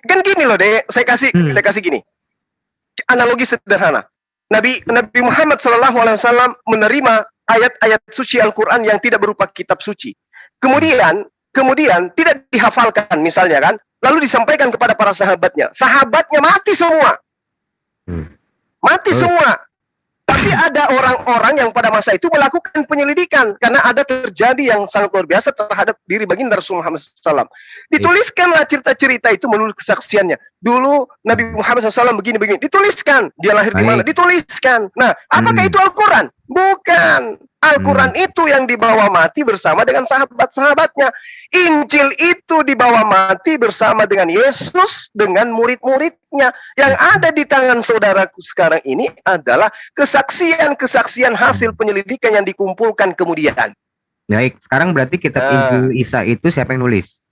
Kan gini loh, Dek. Saya kasih gini. Analogi sederhana. Nabi Muhammad SAW menerima ayat-ayat suci Al-Quran yang tidak berupa kitab suci. Kemudian tidak dihafalkan misalnya kan, lalu disampaikan kepada para sahabatnya. Sahabatnya mati semua. Mati semua. Tapi ada orang-orang yang pada masa itu melakukan penyelidikan karena ada terjadi yang sangat luar biasa terhadap diri baginda Rasulullah Muhammad SAW. Dituliskanlah cerita-cerita itu menurut kesaksiannya. Dulu Nabi Muhammad SAW begini-begini. Dituliskan. Dia lahir di mana? Dituliskan. Nah, apakah itu Al-Quran? Bukan. Al-Quran itu yang dibawa mati bersama dengan sahabat-sahabatnya. Injil itu dibawa mati bersama dengan Yesus, dengan murid-muridnya. Yang ada di tangan saudaraku sekarang ini adalah kesaksian-kesaksian hasil penyelidikan yang dikumpulkan kemudian.
Baik, sekarang berarti kitab Injil Isa itu siapa yang nulis?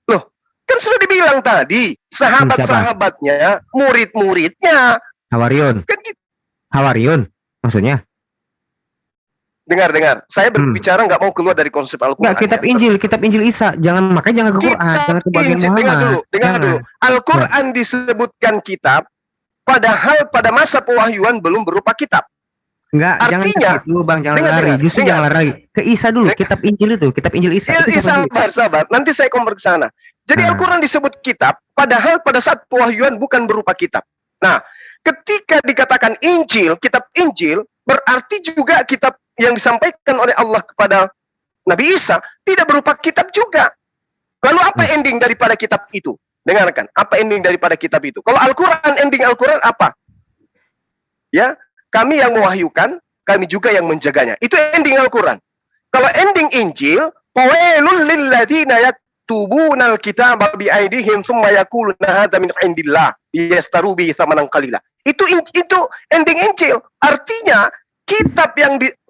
Loh, kan sudah dibilang tadi, sahabat-sahabatnya, murid-muridnya.
Hawarion.
Kan gitu.
Hawarion, maksudnya?
Dengar. Saya berbicara nggak mau keluar dari konsep Al-Quran.
Nggak, kitab Injil Isa. Jangan ke Quran, jangan ke bagian Muhammad.
Dengar dulu. Al-Quran disebutkan kitab, padahal pada masa pewahyuan belum berupa kitab.
Enggak, jangan ke situ, Bang, jangan lari. Justru jangan lari. Ke Isa dulu, kitab Injil Isa.
Sabar. Nanti saya kompor ke sana. Jadi Al-Quran disebut kitab, padahal pada saat pewahyuan bukan berupa kitab. Nah, ketika dikatakan Injil, kitab Injil, berarti juga kitab yang disampaikan oleh Allah kepada Nabi Isa tidak berupa kitab juga. Lalu apa ending daripada kitab itu? Dengarkan, apa ending daripada kitab itu? Kalau Al-Quran, ending Al-Quran apa? Ya, kami yang mewahyukan, kami juga yang menjaganya. Itu ending Al-Quran. Kalau ending Injil, fawailul lilladzina yaktubuna al-kitaba biaidihim thumma yaquluna hadza min indillah yastaru bi tsamanan qalila. Itu ending Injil. Artinya kitab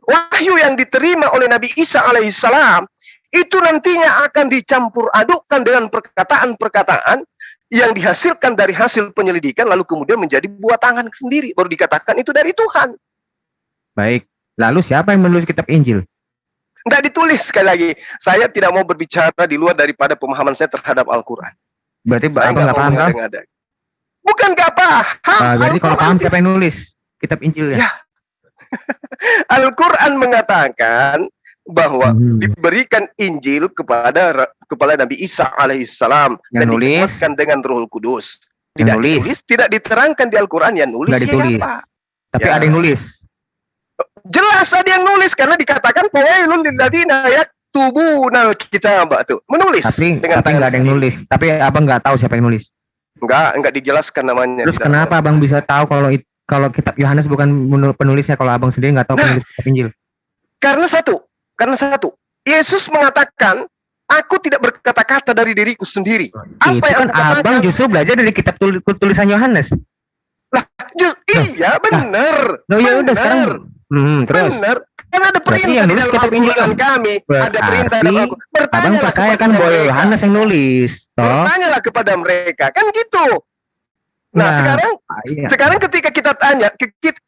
wahyu yang diterima oleh Nabi Isa alaihissalam itu nantinya akan dicampur adukkan dengan perkataan-perkataan yang dihasilkan dari hasil penyelidikan lalu kemudian menjadi buat tangan sendiri, baru dikatakan itu dari Tuhan.
Baik, lalu siapa yang menulis kitab Injil?
Tidak ditulis, sekali lagi saya tidak mau berbicara di luar daripada pemahaman saya terhadap Al-Quran.
Berarti Abang nggak paham kan?
Bukan nggak paham.
Berarti kalau paham siapa yang nulis kitab Injil ya?
Al-Quran mengatakan bahwa diberikan Injil kepada Nabi Isa alaihissalam dan dikuatkan dengan Rohul Kudus.
Yang nulis.
ditulis, tidak diterangkan di Al-Quran. Yang nulis
Nggak ditulis.
siapa?
Tapi
Ya.
ada yang nulis.
Jelas ada yang nulis karena dikatakan fawailun lilladzina yaktubunal kitab tuh. Menulis
Tapi
dengan tangan
nggak ada yang
sendiri.
nulis. Tapi abang nggak tahu siapa yang nulis.
Enggak dijelaskan namanya.
Terus
di dalam.
kenapa abang bisa tahu kalau kitab Yohanes bukan penulisnya, kalau abang sendiri nggak tahu
Nah.
penulis kitab Injil?
Karena satu. Yesus mengatakan, aku tidak berkata-kata dari diriku sendiri. Apa
Itu
yang
kan
aku katakan?
abang justru belajar dari kitab tulisan Yohanes.
Iya benar.
Oh ya udah
Benar.
sekarang terus.
Benar. Kan ada
Berarti
perintah
yang
di
nulis
dalam
kitab Injil
Al-Quran kami. Ada perintah dalam
Berarti
Al-Quran.
abang
Bertanyalah
percaya
kepada
kan bahwa
mereka.
Yohanes yang nulis. Toh?
Bertanyalah kepada mereka. Kan gitu. Nah,
iya.
sekarang ketika kita tanya,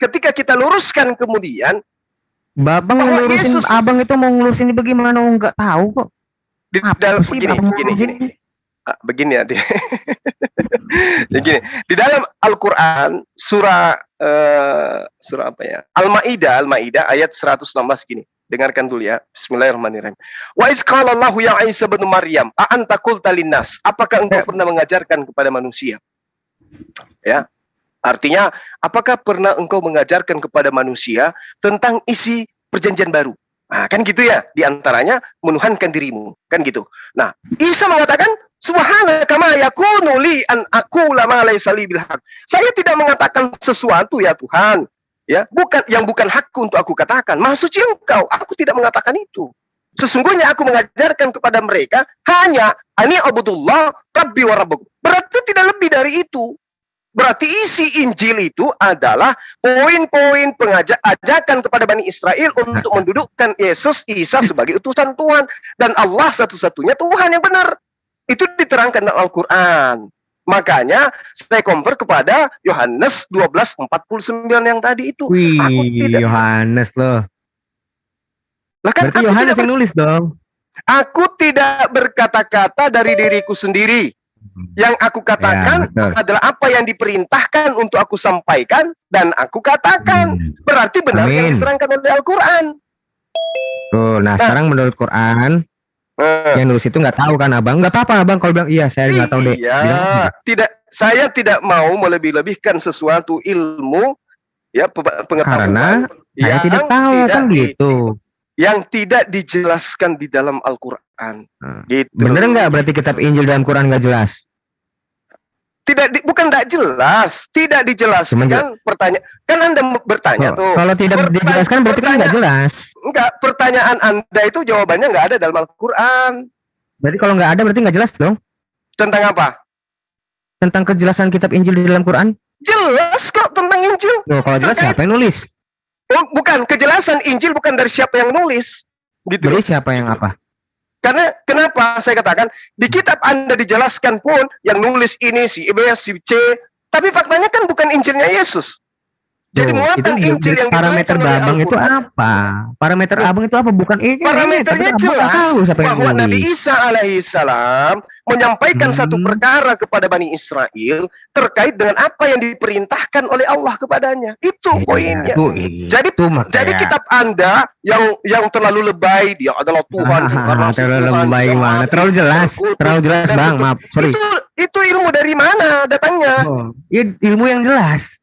ketika kita luruskan kemudian
Babang
bahwa
ngelurusin
Yesus-
abang itu mau ngelurusin ini bagaimana? Oh, nggak tahu kok.
di
Apa
dalam
sih abang ngelurusin ini?
begini ya. Begini, di dalam Al-Qur'an surah apa ya? Al-Maidah ayat 116 gini. Dengarkan dulu ya. Bismillahirrahmanirrahim. Wa iz qala Allahu ya Isa bin Maryam, a anta qulta linnas? Apakah engkau pernah mengajarkan kepada manusia? Ya. Artinya, apakah pernah engkau mengajarkan kepada manusia tentang isi perjanjian baru? Nah, kan gitu ya. Di antaranya menuhankan dirimu, kan gitu. Nah, Isa mengatakan, subhanaka ma yakunu li an aqula ma laysa li bil haq. Saya tidak mengatakan sesuatu ya Tuhan, ya, bukan hakku untuk aku katakan. Maha suci Engkau, aku tidak mengatakan itu. Sesungguhnya aku mengajarkan kepada mereka hanya ani abudullah rabbi wa rabbukum. Berarti tidak lebih dari itu. Berarti isi Injil itu adalah poin-poin ajakan kepada Bani Israel untuk mendudukkan Yesus Isa sebagai utusan Tuhan. Dan Allah satu-satunya Tuhan yang benar. Itu diterangkan dalam Al-Quran. Makanya saya compare kepada Yohanes 12:49 yang tadi itu.
Wih,
Aku tidak-
Yohanes loh.
Lah kan
Berarti
aku
Yohanes
tidak,
yang nulis dong.
aku tidak berkata-kata dari diriku sendiri. Yang aku katakan
Ya, betul.
adalah apa yang diperintahkan untuk aku sampaikan dan aku katakan. Berarti benar yang
Amin.
diterangkan oleh Al-Quran.
Tuh, nah sekarang menurut Quran yang nulis itu nggak tahu kan abang? Nggak apa-apa abang kalau bilang iya saya nggak tahu deh.
Iya,
Bilang,
saya tidak mau melebih-lebihkan sesuatu ilmu ya pengetahuan
karena saya
yang
tidak tahu
tidak
kan gitu.
yang tidak dijelaskan di dalam Al-Quran. Gitu.
Bener nggak berarti kitab Injil dalam Quran nggak jelas?
Bukan tidak jelas, tidak dijelaskan. Pertanyaan kan Anda bertanya tuh.
Kalau tidak dijelaskan berarti kan nggak jelas.
Enggak, pertanyaan Anda itu jawabannya nggak ada dalam Al-Quran.
Berarti kalau nggak ada berarti nggak jelas dong
Tentang apa?
tentang kejelasan kitab Injil di dalam Quran.
Jelas kok tentang Injil.
Loh, kalau jelas
Terkait-
siapa yang nulis?
Oh, bukan, kejelasan Injil bukan dari siapa yang nulis. Gitu.
Berarti siapa yang apa?
Karena kenapa saya katakan di kitab Anda dijelaskan pun yang nulis ini si B, si C, tapi faktanya kan bukan Injilnya Yesus. Jadi
Tuh,
muatan
itu
Injil yang
parameter
diterangkan oleh
abang itu
Al-Quran.
apa? Parameter abang itu apa? Bukan ini.
Parameternya
tapi abang nggak
jelas
tahu siapa yang
bahwa Nabi
nulis.
Isa alaihissalam menyampaikan satu perkara kepada Bani Israel terkait dengan apa yang diperintahkan oleh Allah kepadanya. Itu poinnya. Jadi kitab Anda yang terlalu lebay, dia adalah Tuhan.
Terlalu lebay mana? Terlalu jelas, bang. Maaf, sorry.
Itu ilmu dari mana datangnya?
Ilmu yang jelas.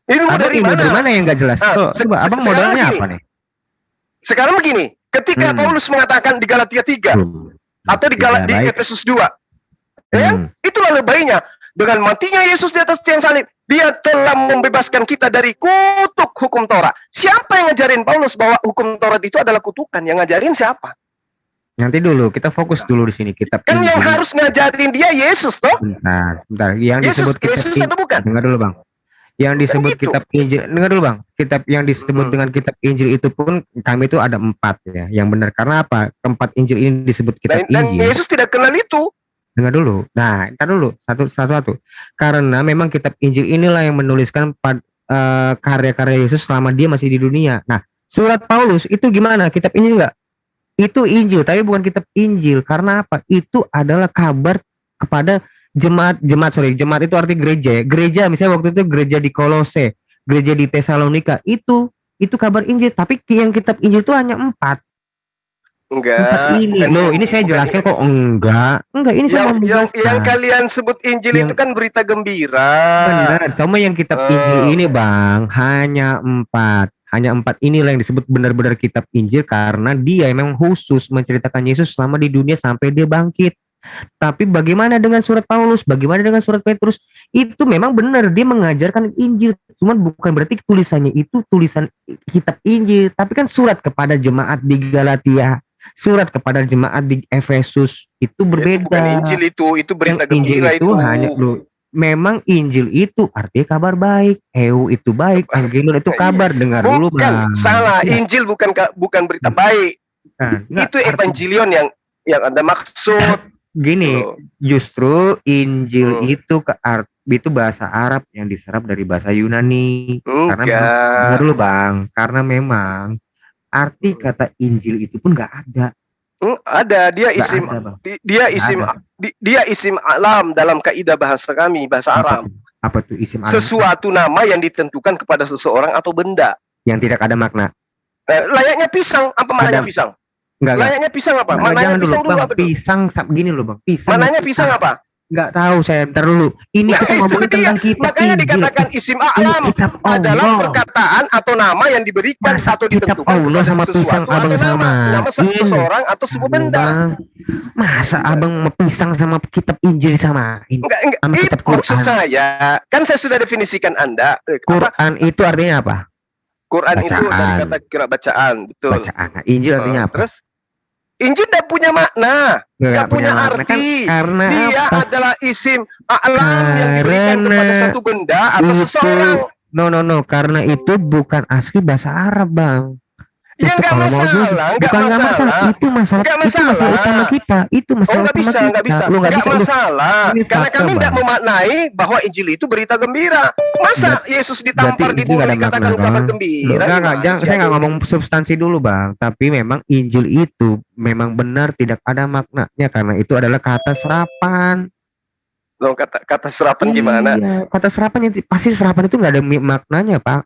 Ilmu
Abang
dari
ilmu
mana?
dari mana yang nggak jelas?
Nah,
Coba abang modalnya apa nih?
Sekarang begini, ketika Paulus mengatakan di Galatia 3 atau di Efesus 2, ya, itulah lebaynya. Dengan matinya Yesus di atas tiang salib, dia telah membebaskan kita dari kutuk hukum Taurat. Siapa yang ngajarin Paulus bahwa hukum Taurat itu adalah kutukan? Yang ngajarin siapa?
Nanti dulu, kita fokus dulu di sini. Kitab
Kan yang
Injil.
harus ngajarin dia Yesus, toh?
Bentar. Yang disebut kitab
Yesus atau bukan?
Dengar dulu, bang. Yang disebut
gitu.
kitab Injil, dengar dulu bang. Kitab yang disebut dengan kitab Injil itu pun kami itu ada 4 ya, yang benar. Karena apa? Keempat Injil ini disebut kitab
Dan
Injil.
Yesus tidak kenal itu.
Dengar dulu. Nah, ntar dulu satu. Karena memang kitab Injil inilah yang menuliskan karya-karya Yesus selama dia masih di dunia. Nah, surat Paulus itu gimana? Kitab Injil enggak? Itu Injil, tapi bukan kitab Injil. Karena apa? Itu adalah kabar kepada jemaat itu arti gereja ya. Gereja misalnya waktu itu gereja di Kolose, gereja di Tesalonika, itu kabar Injil, tapi yang kitab Injil itu hanya 4.
Enggak.
ini
bukan
loh, ini saya
bukan
jelaskan kok enggak. Ini saya mau menjelaskan.
yang kalian sebut Injil
Yang-
itu kan berita gembira.
Benar, cuma yang kitab Injil ini Bang hanya 4. Hanya 4 inilah yang disebut benar-benar kitab Injil karena dia memang khusus menceritakan Yesus selama di dunia sampai dia bangkit. Tapi bagaimana dengan surat Paulus? Bagaimana dengan surat Petrus? Itu memang benar dia mengajarkan Injil. Cuman bukan berarti tulisannya itu tulisan kitab Injil, tapi kan surat kepada jemaat di Galatia, surat kepada jemaat di Efesus itu berbeda.
Itu bukan Injil itu berita
Yang Injil
gembira
itu hanya loh, memang Injil itu artinya kabar baik, itu baik, Angelus itu kabar. Dengar dulu
Bukan,
Bang.
salah.
Iya,
Injil bukan berita baik.
kan? Enggak,
Itu evangelion yang Anda maksud.
gini,
Loh.
justru Injil
Hmm.
itu bahasa Arab yang diserap dari bahasa Yunani. Karena memang,
Enggak.
dengar dulu Bang, karena memang arti kata Injil itu pun nggak ada.
Ada dia
Nggak
isim
ada, Bang.
dia
Nggak
isim
ada.
dia isim alam dalam kaidah bahasa kami, bahasa Arab.
Apa tuh isim alam?
Sesuatu nama yang ditentukan kepada seseorang atau benda.
Yang tidak ada makna.
Layaknya pisang, apa maknanya
Ada.
pisang?
Enggak.
Layaknya pisang apa?
Nggak,
Maknanya
jangan
pisang dulu
Bang.
apa dulu?
Pisang gini loh Bang. Pisang.
Maknanya pisang apa?
Nggak tahu saya. Ntar dulu. Ini
Nah,
kita
itu
ngomongin
dia.
tentang kitab
Makanya
Injil.
dikatakan isim
Ini
alam
kitab
adalah
Allah.
perkataan atau nama yang diberikan
Masa
atau
kitab
ditentukan
Allah
kepada
sama
sesuatu
pisang
atau
abang
nama.
sama.
Nama seseorang atau sebuah benda.
Bang. Masa abang mau pisang sama kitab Injil disamain?
Enggak,
Sama
itu
kitab
maksud
Quran.
saya. Kan saya sudah definisikan Anda. Apa?
Quran itu artinya apa?
Quran itu dari
Bacaan.
kata kira bacaan, betul.
Bacaan. Nah, Injil artinya apa?
Terus Injil tidak punya makna,
Nggak
tidak punya
makna. Kan
arti.
karena
Dia
apa?
adalah isim alam yang diberikan
Karena
kepada satu benda atau
itu-
seseorang.
No. Karena itu bukan asli bahasa Arab, Bang.
Ya
Itu
nggak
kalau mau
masalah, nggak
bukan nggak
masalah.
masalah. Itu masalah.
Nggak
Itu masalah
masalah.
utama kita. Itu
Oh
masalah
nggak
utama
bisa,
kita.
nggak bisa,
Lu nggak bisa. Lu-
masalah.
Ini
Karena
fakta,
kami tidak
Bang.
memaknai bahwa Injil itu berita gembira. Masa Yesus ditampar
Berarti
di
Injil
bumi
nggak ada
dikatakan
makna,
kabar
Bang.
gembira?
Loh, enggak,
Gimana
jangan,
sih,
saya nggak
aduh?
ngomong substansi dulu Bang, tapi memang Injil itu memang benar tidak ada maknanya karena itu adalah kata serapan.
Loh, kata serapan gimana?
Iya, kata serapan pasti serapan itu nggak ada maknanya Pak,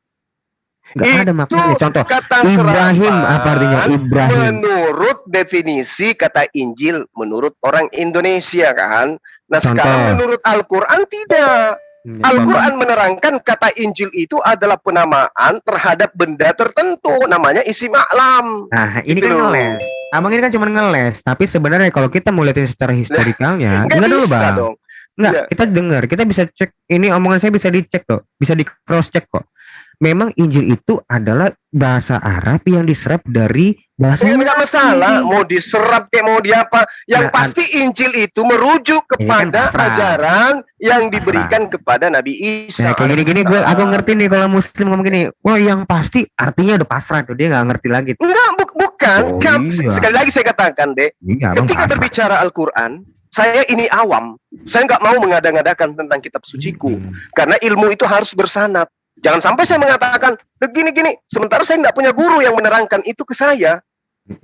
nggak ada
Itu
maknanya. Contoh
kata
Ibrahim
serapan
apa artinya Ibrahim?
menurut definisi kata Injil menurut orang Indonesia kan. Nah
Contoh.
sekarang menurut Al-Quran tidak. Al-Quran menerangkan kata Injil itu adalah penamaan terhadap benda tertentu, namanya isim alam.
Nah, ini
Gitu
kan
loh.
ngeles. Abang ini kan cuma ngeles, tapi sebenarnya kalau kita mau lihat secara historikalnya,
Nggak
dengar dulu
bisa
Bang.
dong.
Enggak,
Iya.
kita dengar, kita bisa cek. Ini omongan saya bisa dicek kok, bisa di cross check kok. Memang Injil itu adalah bahasa Arab yang diserap dari bahasa
Nggak
Yunani.
masalah, mau diserap kayak mau diapa. Yang
Nah,
pasti Injil itu merujuk
Ini kan
kepada
pasrah.
ajaran yang
Pasrah.
diberikan kepada Nabi Isa.
Nah, kayak gini-gini aku ngerti nih kalau Muslim ngomong gini. Wah, yang pasti artinya udah pasrah tuh, dia nggak ngerti lagi.
Enggak, bukan.
Oh, iya.
Sekali lagi saya katakan, Dek.
Iya, Abang
Ketika
pasrah.
berbicara Al-Quran, saya ini awam. Saya nggak mau mengada-ngadakan tentang kitab suciku. Karena ilmu itu harus bersanad. Jangan sampai saya mengatakan, begini-gini. Sementara saya nggak punya guru yang menerangkan itu ke saya.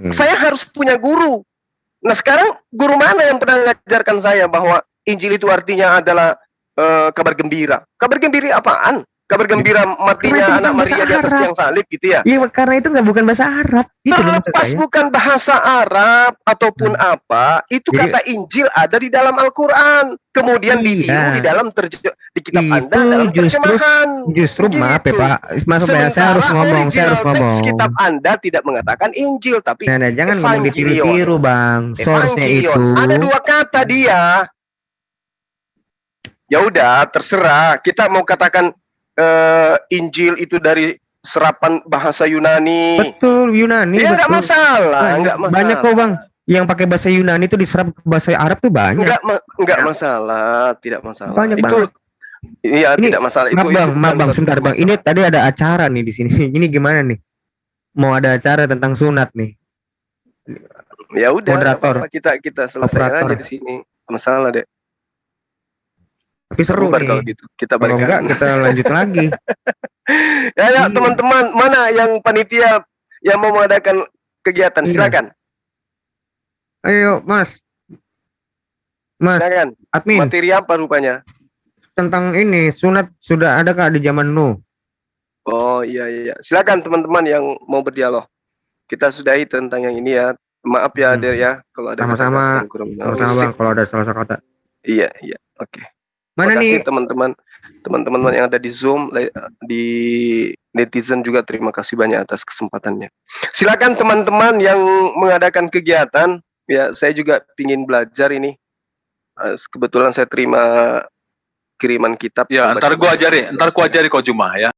Saya harus punya guru. Nah sekarang guru mana yang pernah mengajarkan saya bahwa Injil itu artinya adalah kabar gembira? Kabar gembira apaan? Kabar gembira
Karena
matinya
itu
anak
bukan
Maria
bahasa
di atas
Arab.
tiang salib gitu ya?
Iya, karena itu nggak bukan bahasa Arab. Itu loh maksud
Terlepas
saya.
bukan bahasa Arab ataupun apa, itu
Jadi-
kata Injil ada di dalam Al-Quran. Kemudian ditiru
Iya.
di dalam di kitab
Itu
Anda dalam
justru-
terjemahan.
Justru maaf ya
Gitu.
Pak, maksud saya harus ngomong, saya harus
original teks
ngomong.
kitab Anda tidak mengatakan Injil, tapi
Nah, jangan ngomong
Evangelion.
ditiru-tiru Bang. Source-nya itu.
Evangelion. Ada dua kata dia. Ya udah, terserah. Kita mau katakan Injil itu dari serapan bahasa Yunani.
Betul, Yunani.
Ya nggak
betul.
masalah, nggak masalah.
Banyak kok Bang. Yang pakai bahasa Yunani itu diserap ke bahasa Arab tuh banyak.
Nggak masalah, tidak masalah.
Banyak
Itu
banget.
iya
Ini,
tidak masalah.
Maaf Bang,
bukan
maaf Bang,
satu
sebentar Bang.
masalah.
Ini tadi ada acara nih di sini. Ini gimana nih? Mau ada acara tentang sunat nih.
Ya udah,
moderator.
apa-apa, kita selesaikan
Operator.
aja di sini. Masalah deh.
Tapi seru
Bubar
nih.
kalau gitu. Kita
Kalau enggak
balikan.
kita lanjut lagi.
Ya,
Iya.
teman-teman, mana yang panitia yang mau mengadakan kegiatan?
Iya.
Silakan.
Ayo, Mas. Mas,
Silakan.
admin,
Materi apa rupanya?
tentang ini sunat sudah ada Kak di zaman Nuh.
Oh iya. Silakan teman-teman yang mau berdialog. Kita sudahi tentang yang ini ya. Maaf ya Der ya kalau ada
Sama-sama.
kata-kata yang kurang benar.
Sama-sama Bang, kalau ada salah kata.
Iya, oke.
Mana
Terima kasih
nih?
teman-teman yang ada di Zoom, di netizen juga terima kasih banyak atas kesempatannya. Silakan teman-teman yang mengadakan kegiatan, ya saya juga ingin belajar ini. Kebetulan saya terima kiriman kitab.
Ya, ntar gua ajari kau Jumah ya.